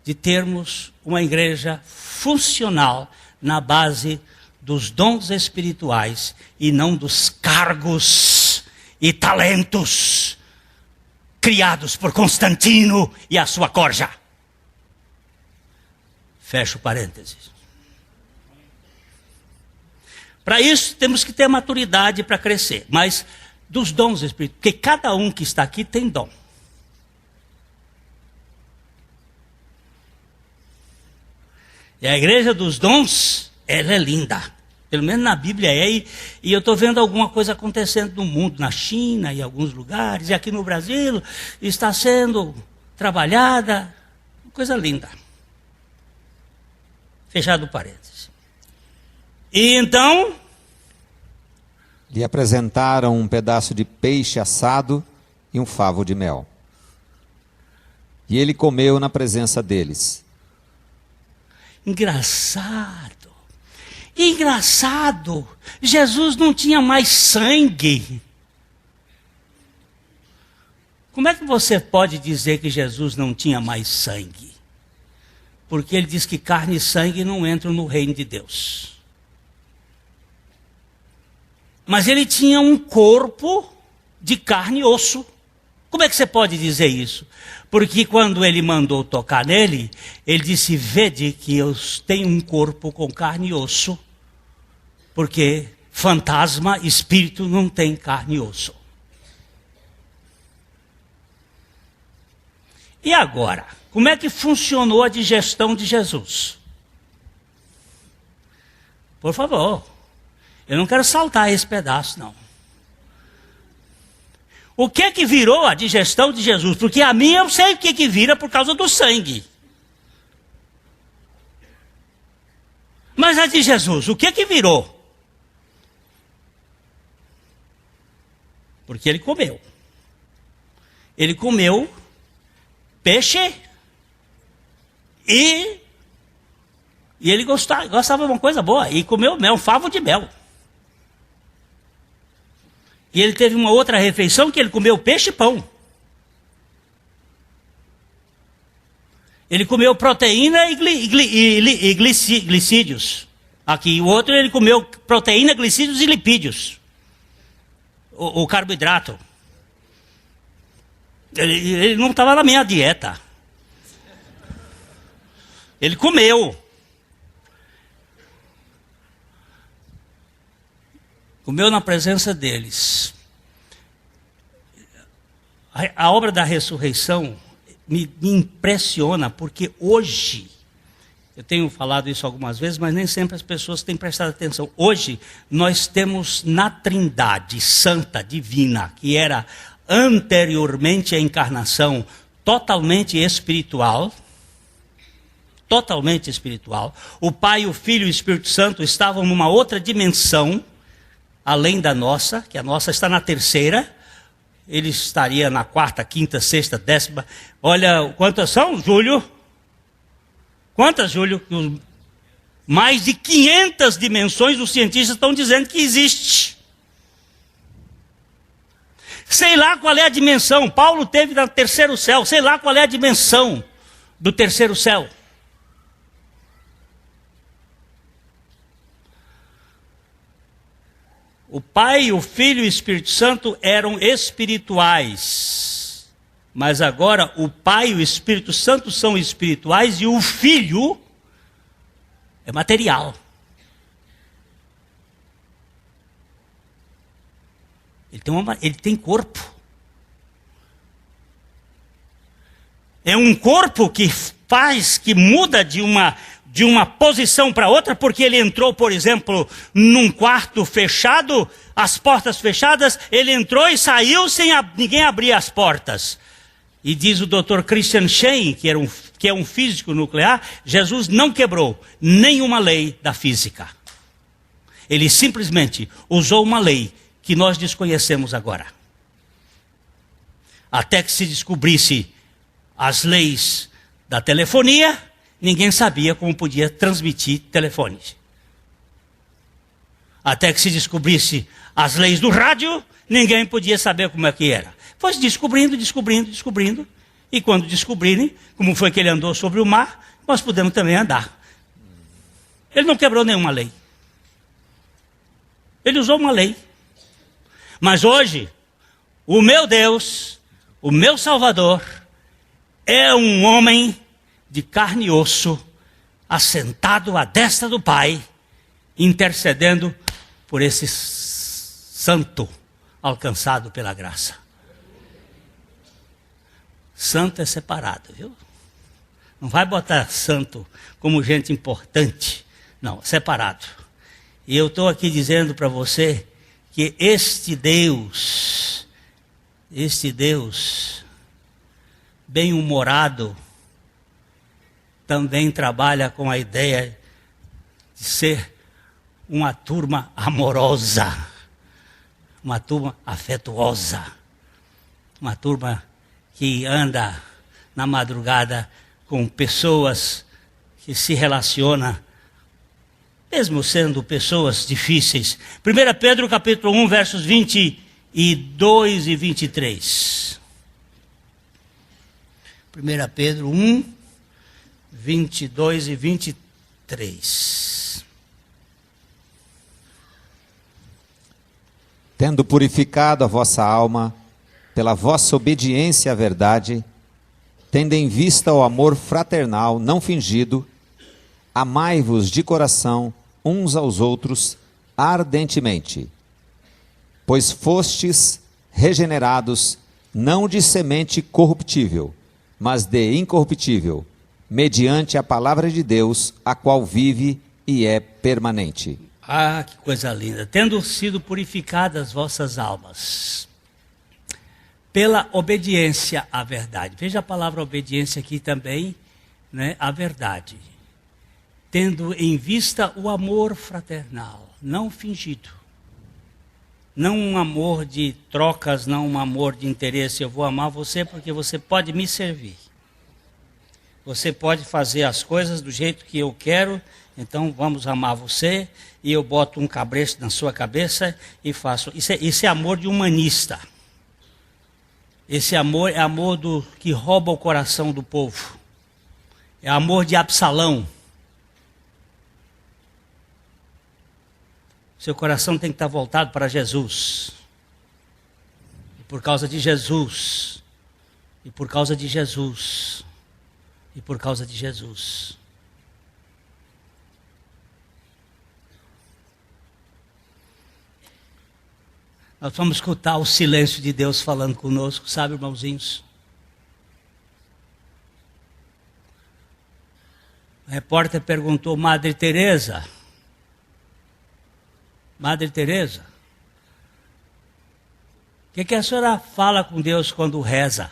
de termos uma igreja funcional na base dos dons espirituais e não dos cargos e talentos criados por Constantino e a sua corja. Fecho parênteses. Para isso temos que ter maturidade para crescer, mas dos dons espirituais, porque cada um que está aqui tem dom. E a igreja dos dons, ela é linda. Pelo menos na Bíblia é. E eu estou vendo alguma coisa acontecendo no mundo, na China e em alguns lugares. E aqui no Brasil está sendo trabalhada. Coisa linda. Fechado parênteses. E então... lhe apresentaram um pedaço de peixe assado e um favo de mel. E ele comeu na presença deles. Engraçado. Engraçado. Jesus não tinha mais sangue. Como é que você pode dizer que Jesus não tinha mais sangue? Porque ele diz que carne e sangue não entram no reino de Deus. Mas ele tinha um corpo de carne e osso. Como é que você pode dizer isso? Porque quando ele mandou tocar nele, ele disse: vede que eu tenho um corpo com carne e osso. Porque fantasma, espírito não tem carne e osso. E agora, como é que funcionou a digestão de Jesus? Por favor, eu não quero saltar esse pedaço, não. O que que virou a digestão de Jesus? Porque a minha eu sei o que que vira por causa do sangue. Mas a de Jesus, o que que virou? Porque ele comeu. Ele comeu peixe e ele gostava de uma coisa boa. E comeu mel, um favo de mel. E ele teve uma outra refeição que ele comeu peixe e pão. Ele comeu proteína e glicídios. Aqui, o outro ele comeu proteína, glicídios e lipídios. O carboidrato. Ele não estava na minha dieta. Ele comeu. Comeu na presença deles. A obra da ressurreição me impressiona, porque hoje, eu tenho falado isso algumas vezes, mas nem sempre as pessoas têm prestado atenção. Hoje, nós temos na Trindade Santa, Divina, que era anteriormente à encarnação, totalmente espiritual. O Pai, o Filho e o Espírito Santo estavam numa outra dimensão, além da nossa, que a nossa está na terceira. Ele estaria na quarta, quinta, sexta, décima. Olha, quantas são, Júlio? Quantas, Júlio? Mais de 500 dimensões os cientistas estão dizendo que existe. Sei lá qual é a dimensão. Paulo teve no terceiro céu. Sei lá qual é a dimensão do terceiro céu. O Pai, o Filho e o Espírito Santo eram espirituais. Mas agora o Pai e o Espírito Santo são espirituais e o Filho é material. Ele tem corpo. É um corpo que muda de uma posição para outra, porque ele entrou, por exemplo, num quarto fechado, as portas fechadas, ele entrou e saiu sem ninguém abrir as portas. E diz o Dr. Christian Schein, que é um físico nuclear, Jesus não quebrou nenhuma lei da física. Ele simplesmente usou uma lei que nós desconhecemos agora. Até que se descobrisse as leis da telefonia, ninguém sabia como podia transmitir telefones. Até que se descobrisse as leis do rádio, ninguém podia saber como é que era. Foi descobrindo. E quando descobrirem como foi que ele andou sobre o mar, nós podemos também andar. Ele não quebrou nenhuma lei. Ele usou uma lei. Mas hoje, o meu Deus, o meu Salvador, é um homem de carne e osso, assentado à destra do Pai, intercedendo por esse santo alcançado pela graça. Santo é separado, viu? Não vai botar santo como gente importante. Não, separado. E eu estou aqui dizendo para você que este Deus bem-humorado, também trabalha com a ideia de ser uma turma amorosa, uma turma afetuosa, uma turma que anda na madrugada com pessoas que se relacionam, mesmo sendo pessoas difíceis. 1 Pedro capítulo 1, versos 22 e 23. 1 Pedro 1, 22 e 23. Tendo purificado a vossa alma pela vossa obediência à verdade, tendo em vista o amor fraternal não fingido, amai-vos de coração uns aos outros ardentemente, pois fostes regenerados não de semente corruptível, mas de incorruptível, mediante a palavra de Deus, a qual vive e é permanente. Ah, que coisa linda! Tendo sido purificadas vossas almas pela obediência à verdade. Veja a palavra obediência aqui também, né? A verdade. Tendo em vista o amor fraternal, não fingido. Não um amor de trocas, não um amor de interesse. Eu vou amar você porque você pode me servir. Você pode fazer as coisas do jeito que eu quero, então vamos amar você. E eu boto um cabresto na sua cabeça e faço. Isso é amor de humanista. Esse amor é amor que rouba o coração do povo. É amor de Absalão. Seu coração tem que estar voltado para Jesus. E por causa de Jesus. E por causa de Jesus. E por causa de Jesus. Nós vamos escutar o silêncio de Deus falando conosco, sabe, irmãozinhos? O repórter perguntou, Madre Teresa, o que a senhora fala com Deus quando reza?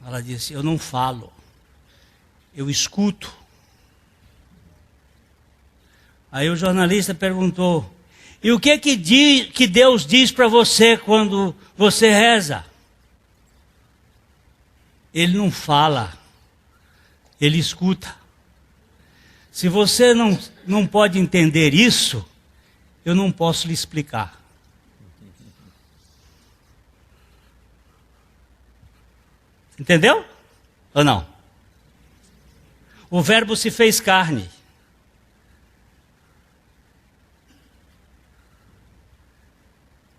Ela disse, eu não falo, eu escuto. Aí o jornalista perguntou, e o que Deus diz para você quando você reza? Ele não fala, ele escuta. Se você não pode entender isso, eu não posso lhe explicar. Entendeu? Ou não? O Verbo se fez carne.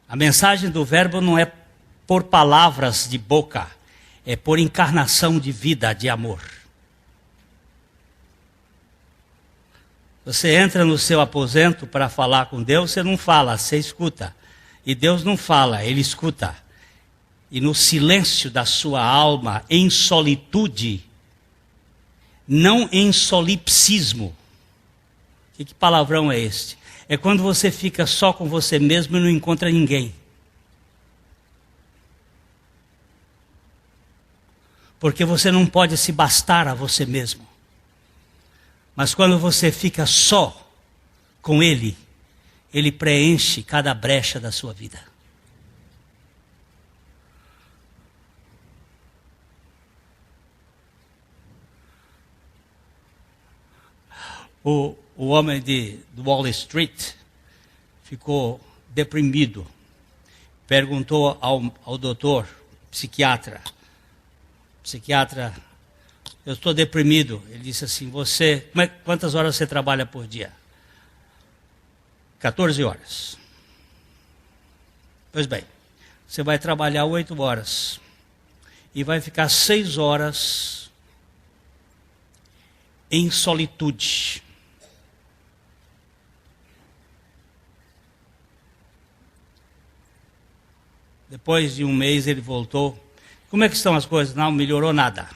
A mensagem do Verbo não é por palavras de boca, é por encarnação de vida, de amor. Você entra no seu aposento para falar com Deus, você não fala, você escuta. E Deus não fala, Ele escuta. E no silêncio da sua alma, em solitude, não em solipsismo. Que palavrão é este? É quando você fica só com você mesmo e não encontra ninguém. Porque você não pode se bastar a você mesmo. Mas quando você fica só com Ele, Ele preenche cada brecha da sua vida. O homem de Wall Street ficou deprimido. Perguntou ao doutor, psiquiatra, eu estou deprimido. Ele disse assim, quantas horas você trabalha por dia? 14 horas. Pois bem, você vai trabalhar 8 horas e vai ficar 6 horas em solitude. Depois de um mês ele voltou. Como é que estão as coisas? Não melhorou nada.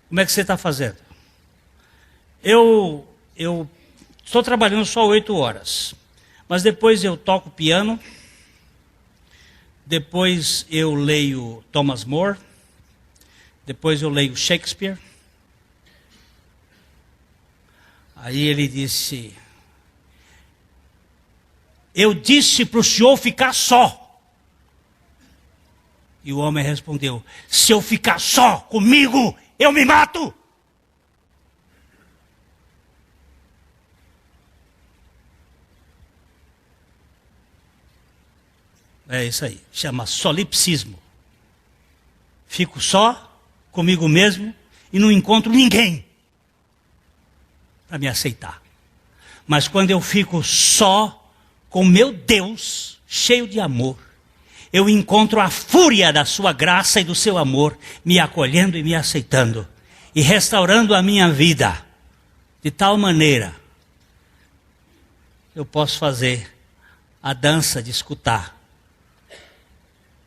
Como é que você está fazendo? Eu estou trabalhando só 8 horas. Mas depois eu toco piano. Depois eu leio Thomas More. Depois eu leio Shakespeare. Aí ele disse, eu disse para o senhor ficar só. E o homem respondeu, se eu ficar só comigo, eu me mato. É isso aí, chama solipsismo. Fico só comigo mesmo e não encontro ninguém para me aceitar. Mas quando eu fico só com meu Deus, cheio de amor, eu encontro a fúria da sua graça e do seu amor, me acolhendo e me aceitando, e restaurando a minha vida, de tal maneira, eu posso fazer a dança de escutar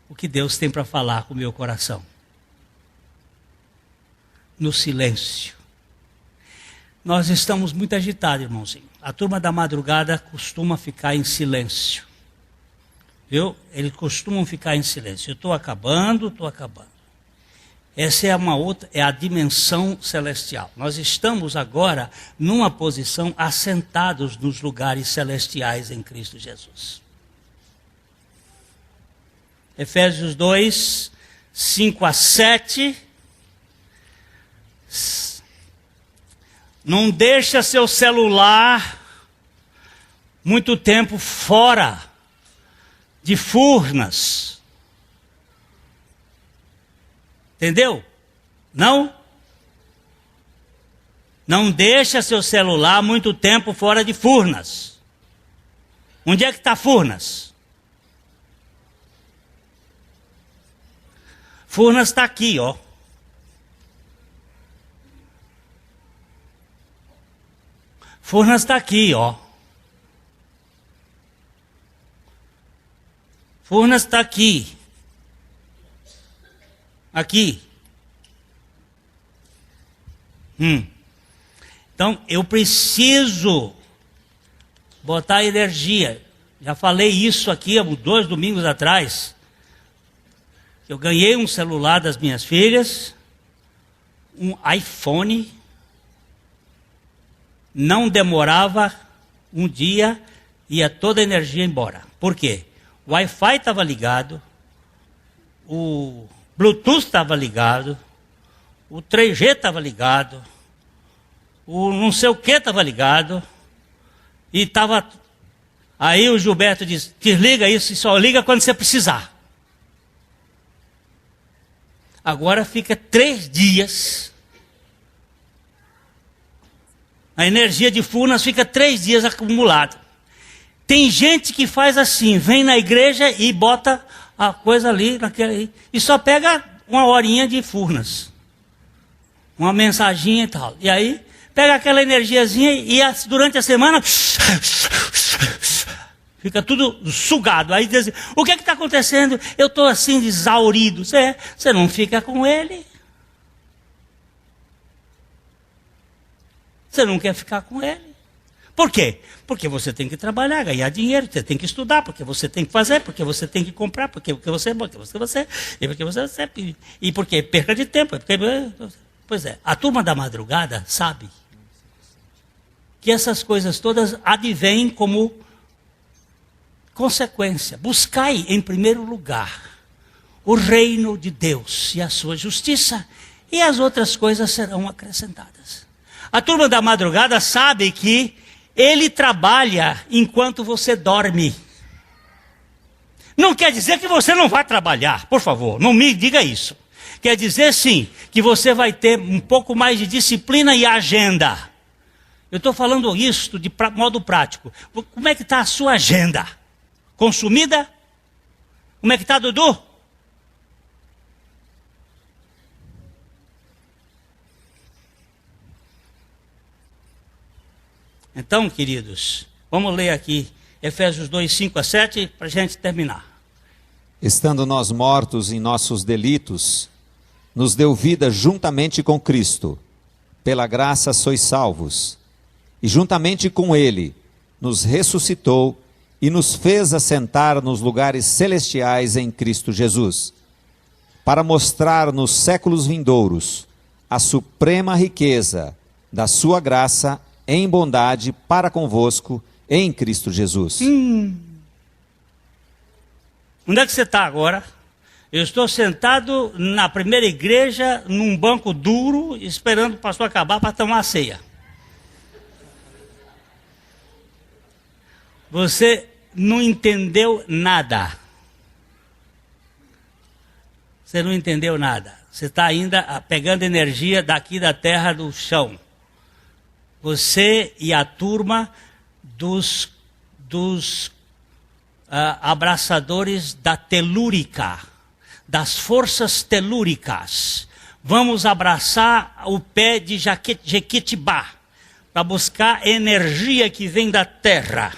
o que Deus tem para falar com o meu coração. No silêncio. Nós estamos muito agitados, irmãozinho. A turma da madrugada costuma ficar em silêncio. Viu? Eles costumam ficar em silêncio. Eu estou acabando. Essa é uma outra, é a dimensão celestial. Nós estamos agora numa posição assentados nos lugares celestiais em Cristo Jesus. Efésios 2, 5 a 7. Não deixa seu celular muito tempo fora de Furnas. Entendeu? Não? Não deixa seu celular muito tempo fora de Furnas. Onde é que está Furnas? Furnas está aqui, ó. Furnas está aqui, ó. Furnas está aqui. Aqui. Então, eu preciso botar energia. Já falei isso aqui há 2 domingos atrás. Eu ganhei um celular das minhas filhas, um iPhone. Não demorava um dia, ia toda a energia embora. Por quê? O Wi-Fi estava ligado, o Bluetooth estava ligado, o 3G estava ligado, o não sei o que estava ligado, e estava... Aí o Gilberto disse, desliga isso e só liga quando você precisar. Agora fica 3 dias, a energia de Furnas fica 3 dias acumulada. Tem gente que faz assim, vem na igreja e bota a coisa ali, e só pega 1 horinha de Furnas. Uma mensaginha e tal. E aí, pega aquela energiazinha e durante a semana, fica tudo sugado. Aí diz assim, o que está acontecendo? Eu estou assim, exaurido. Você não fica com ele. Você não quer ficar com ele. Por quê? Porque você tem que trabalhar, ganhar dinheiro, você tem que estudar, porque você tem que fazer, porque você tem que comprar, porque você, e porque perca de tempo. Pois é, a turma da madrugada sabe que essas coisas todas advêm como consequência. Buscai em primeiro lugar o reino de Deus e a sua justiça, e as outras coisas serão acrescentadas. A turma da madrugada sabe que ele trabalha enquanto você dorme. Não quer dizer que você não vai trabalhar, por favor, não me diga isso. Quer dizer sim, que você vai ter um pouco mais de disciplina e agenda. Eu estou falando isso de modo prático. Como é que está a sua agenda? Consumida? Como é que está, Dudu? Então, queridos, vamos ler aqui Efésios 2, 5 a 7, para a gente terminar. Estando nós mortos em nossos delitos, nos deu vida juntamente com Cristo. Pela graça sois salvos. E juntamente com Ele, nos ressuscitou e nos fez assentar nos lugares celestiais em Cristo Jesus, para mostrar nos séculos vindouros a suprema riqueza da sua graça em bondade para convosco em Cristo Jesus. Onde é que você está agora? Eu estou sentado na primeira igreja, num banco duro, esperando o pastor acabar para tomar a ceia. Você não entendeu nada. Você não entendeu nada. Você está ainda pegando energia daqui da terra do chão. Você e a turma dos abraçadores da telúrica, das forças telúricas. Vamos abraçar o pé de Jequitibá, para buscar energia que vem da terra.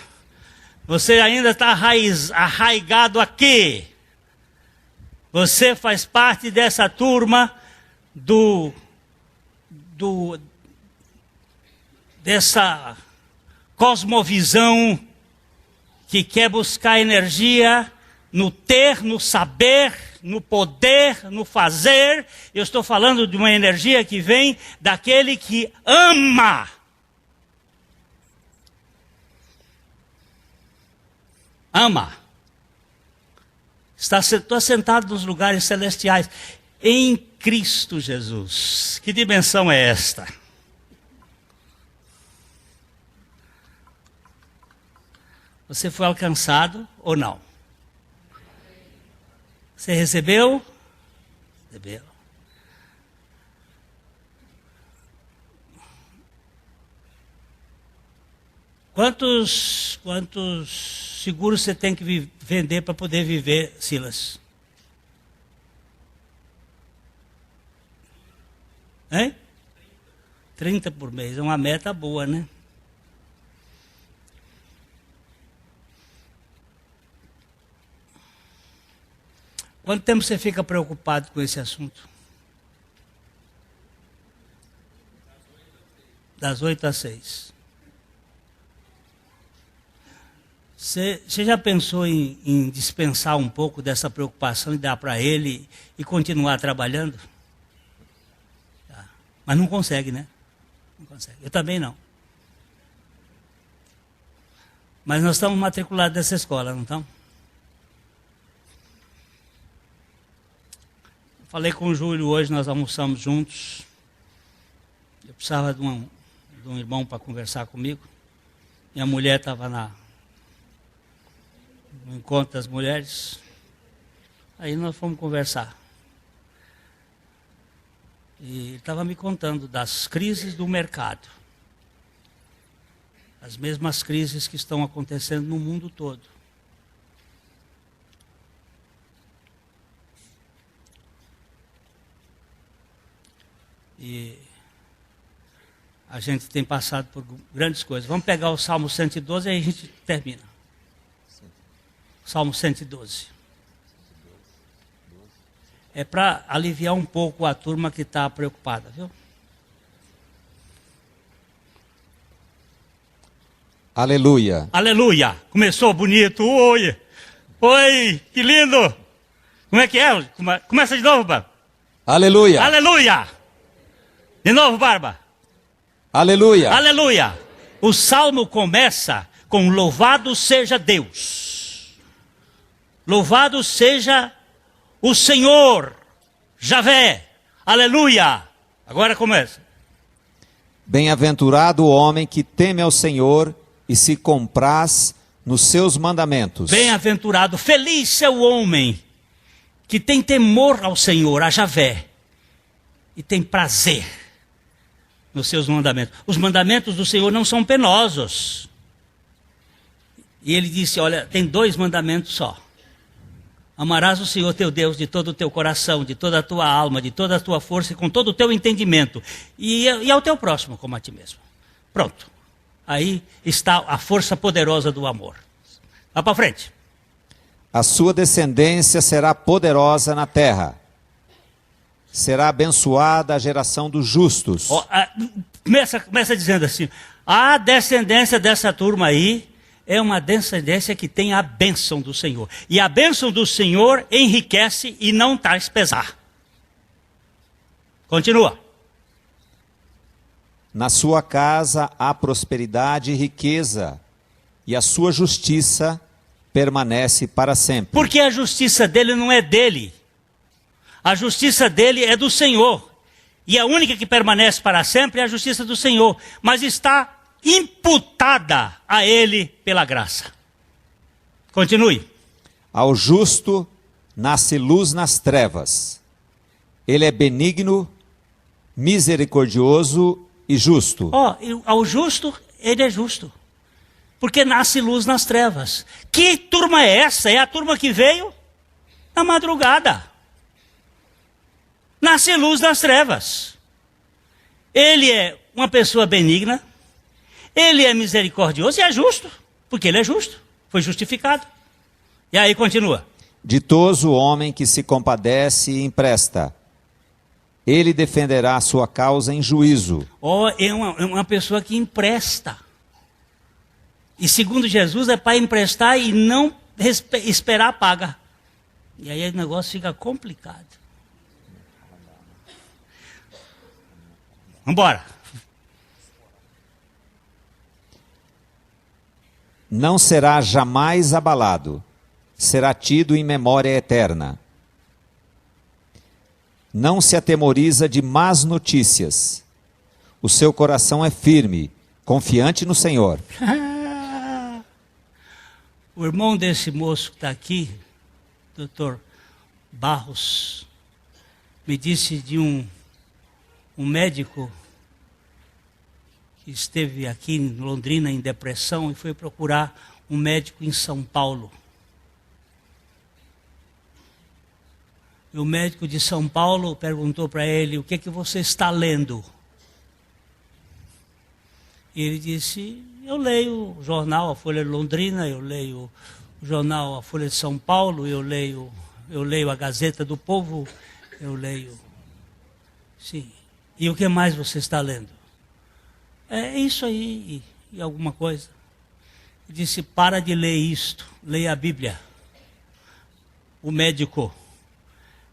Você ainda está arraigado aqui. Você faz parte dessa turma dessa cosmovisão que quer buscar energia no ter, no saber, no poder, no fazer. Eu estou falando de uma energia que vem daquele que ama. Ama. Estou sentado nos lugares celestiais, em Cristo Jesus. Que dimensão é esta? Você foi alcançado ou não? Você recebeu? Recebeu. Quantos seguros você tem que vender para poder viver, Silas? Hein? 30 por mês, é uma meta boa, né? Quanto tempo você fica preocupado com esse assunto? Das 8 às 6. Você já pensou em dispensar um pouco dessa preocupação e dar para ele e continuar trabalhando? Mas não consegue, né? Não consegue. Eu também não. Mas nós estamos matriculados nessa escola, não estamos? Falei com o Júlio hoje, nós almoçamos juntos. Eu precisava de um irmão para conversar comigo. Minha mulher estava no encontro das mulheres. Aí nós fomos conversar. E ele estava me contando das crises do mercado. As mesmas crises que estão acontecendo no mundo todo. E a gente tem passado por grandes coisas. Vamos pegar o Salmo 112 e aí a gente termina. Salmo 112. É para aliviar um pouco a turma que está preocupada, viu? Aleluia. Aleluia. Começou bonito. Oi. Oi, que lindo. Como é que é? Começa de novo, Barba. Aleluia. Aleluia. De novo, Barba. Aleluia. Aleluia. O salmo começa com louvado seja Deus. Louvado seja o Senhor, Javé. Aleluia. Agora começa. Bem-aventurado o homem que teme ao Senhor e se compraz nos seus mandamentos. Bem-aventurado, feliz é o homem que tem temor ao Senhor, a Javé, e tem prazer nos seus mandamentos. Os mandamentos do Senhor não são penosos. E ele disse, olha, tem 2 mandamentos só. Amarás o Senhor teu Deus de todo o teu coração, de toda a tua alma, de toda a tua força e com todo o teu entendimento. E ao teu próximo como a ti mesmo. Pronto. Aí está a força poderosa do amor. Vá para frente. A sua descendência será poderosa na terra. Será abençoada a geração dos justos. Começa dizendo assim, a descendência dessa turma aí é uma descendência que tem a bênção do Senhor. E a bênção do Senhor enriquece e não traz pesar. Continua. Na sua casa há prosperidade e riqueza, e a sua justiça permanece para sempre. Porque a justiça dele não é dele. A justiça dele é do Senhor. E a única que permanece para sempre é a justiça do Senhor. Mas está imputada a ele pela graça. Continue. Ao justo nasce luz nas trevas. Ele é benigno, misericordioso e justo. Ao justo, ele é justo. Porque nasce luz nas trevas. Que turma é essa? É a turma que veio na madrugada. Nasce luz nas trevas. Ele é uma pessoa benigna. Ele é misericordioso e é justo, porque ele é justo, foi justificado. E aí continua. Ditoso o homem que se compadece e empresta. Ele defenderá a sua causa em juízo. É uma pessoa que empresta. E segundo Jesus é para emprestar e não esperar a paga. E aí o negócio fica complicado. Vamos embora. Não será jamais abalado, será tido em memória eterna. Não se atemoriza de más notícias. O seu coração é firme, confiante no Senhor. O irmão desse moço que está aqui, Dr. Barros, me disse de um médico que esteve aqui em Londrina em depressão e foi procurar um médico em São Paulo. E o médico de São Paulo perguntou para ele: o que é que você está lendo? E ele disse: eu leio o jornal A Folha de Londrina, eu leio o jornal A Folha de São Paulo, eu leio a Gazeta do Povo, eu leio... Sim. E o que mais você está lendo? É isso aí, e alguma coisa. Ele disse: para de ler isto, leia a Bíblia. O médico.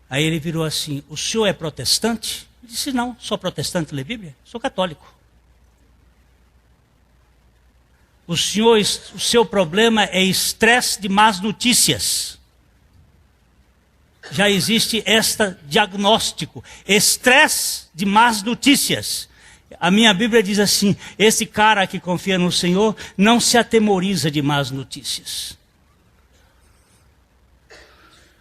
Aí ele virou assim: o senhor é protestante? Ele disse: não, sou protestante, lê Bíblia, sou católico. O seu problema é estresse de más notícias. Já existe este diagnóstico, estresse de más notícias. A minha Bíblia diz assim: esse cara que confia no Senhor não se atemoriza de más notícias.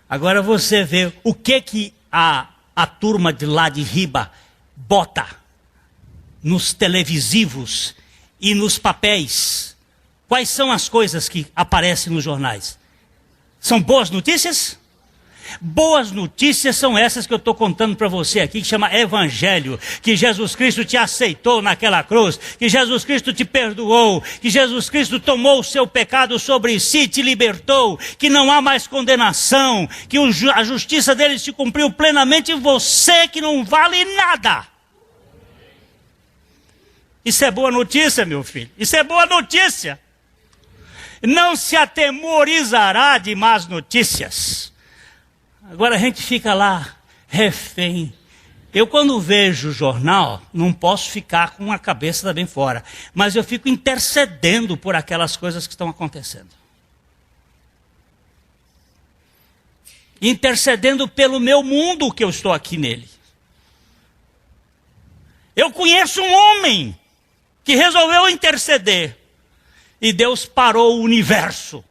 Agora você vê o que a turma de lá de riba bota nos televisivos e nos papéis. Quais são as coisas que aparecem nos jornais? São boas notícias? Boas notícias são essas que eu estou contando para você aqui, que chama Evangelho, que Jesus Cristo te aceitou naquela cruz, que Jesus Cristo te perdoou, que Jesus Cristo tomou o seu pecado sobre si, te libertou, que não há mais condenação, que a justiça dele se cumpriu plenamente em você, que não vale nada. Isso é boa notícia, meu filho, isso é boa notícia. Não se atemorizará de más notícias. Agora a gente fica lá, refém. Eu quando vejo o jornal, não posso ficar com a cabeça também fora. Mas eu fico intercedendo por aquelas coisas que estão acontecendo. Intercedendo pelo meu mundo que eu estou aqui nele. Eu conheço um homem que resolveu interceder. E Deus parou o universo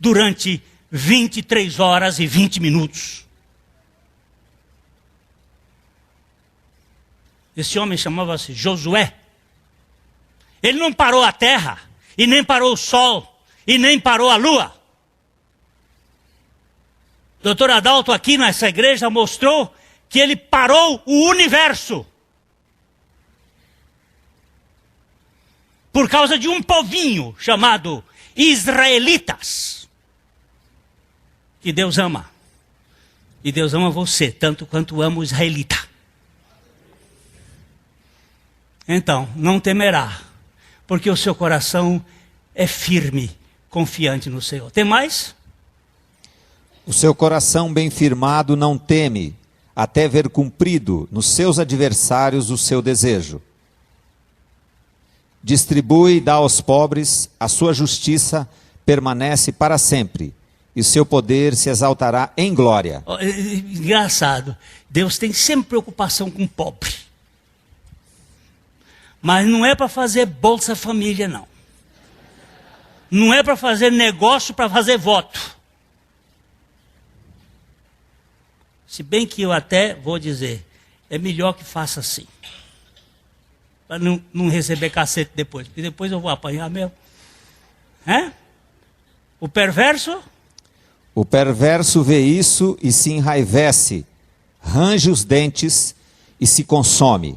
durante 23 horas e 20 minutos. Esse homem chamava-se Josué. Ele não parou a terra, e nem parou o sol, e nem parou a lua. O Dr. Adalto aqui nessa igreja mostrou que ele parou o universo. Por causa de um povinho chamado israelitas. Que Deus ama. E Deus ama você, tanto quanto ama o israelita. Então, não temerá, porque o seu coração é firme, confiante no Senhor. Tem mais? O seu coração bem firmado não teme, até ver cumprido nos seus adversários o seu desejo. Distribui e dá aos pobres, a sua justiça permanece para sempre, e seu poder se exaltará em glória. Engraçado, Deus tem sempre preocupação com o pobre. Mas não é para fazer Bolsa Família, não. Não é para fazer negócio, para fazer voto. Se bem que eu até vou dizer, é melhor que faça assim. Para não receber cacete depois, porque depois eu vou apanhar mesmo. O perverso? O perverso vê isso e se enraivece, range os dentes e se consome.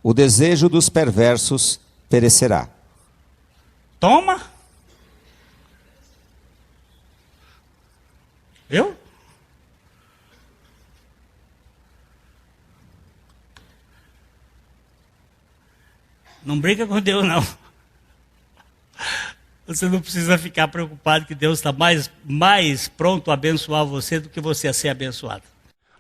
O desejo dos perversos perecerá. Toma. Eu? Não brinca com Deus, não. Você não precisa ficar preocupado que Deus está mais pronto a abençoar você do que você a ser abençoado.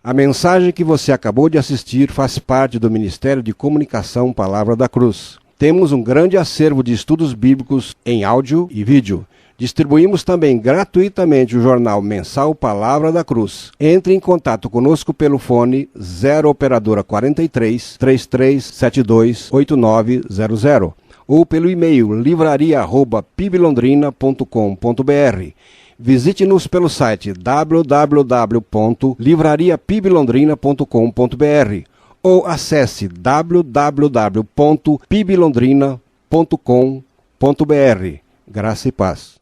A mensagem que você acabou de assistir faz parte do Ministério de Comunicação Palavra da Cruz. Temos um grande acervo de estudos bíblicos em áudio e vídeo. Distribuímos também gratuitamente o jornal mensal Palavra da Cruz. Entre em contato conosco pelo fone 0 operadora 43 3372 8900 ou pelo e-mail livraria@piblondrina.com.br. Visite-nos pelo site www.livrariapiblondrina.com.br ou acesse www.piblondrina.com.br. Graça e paz.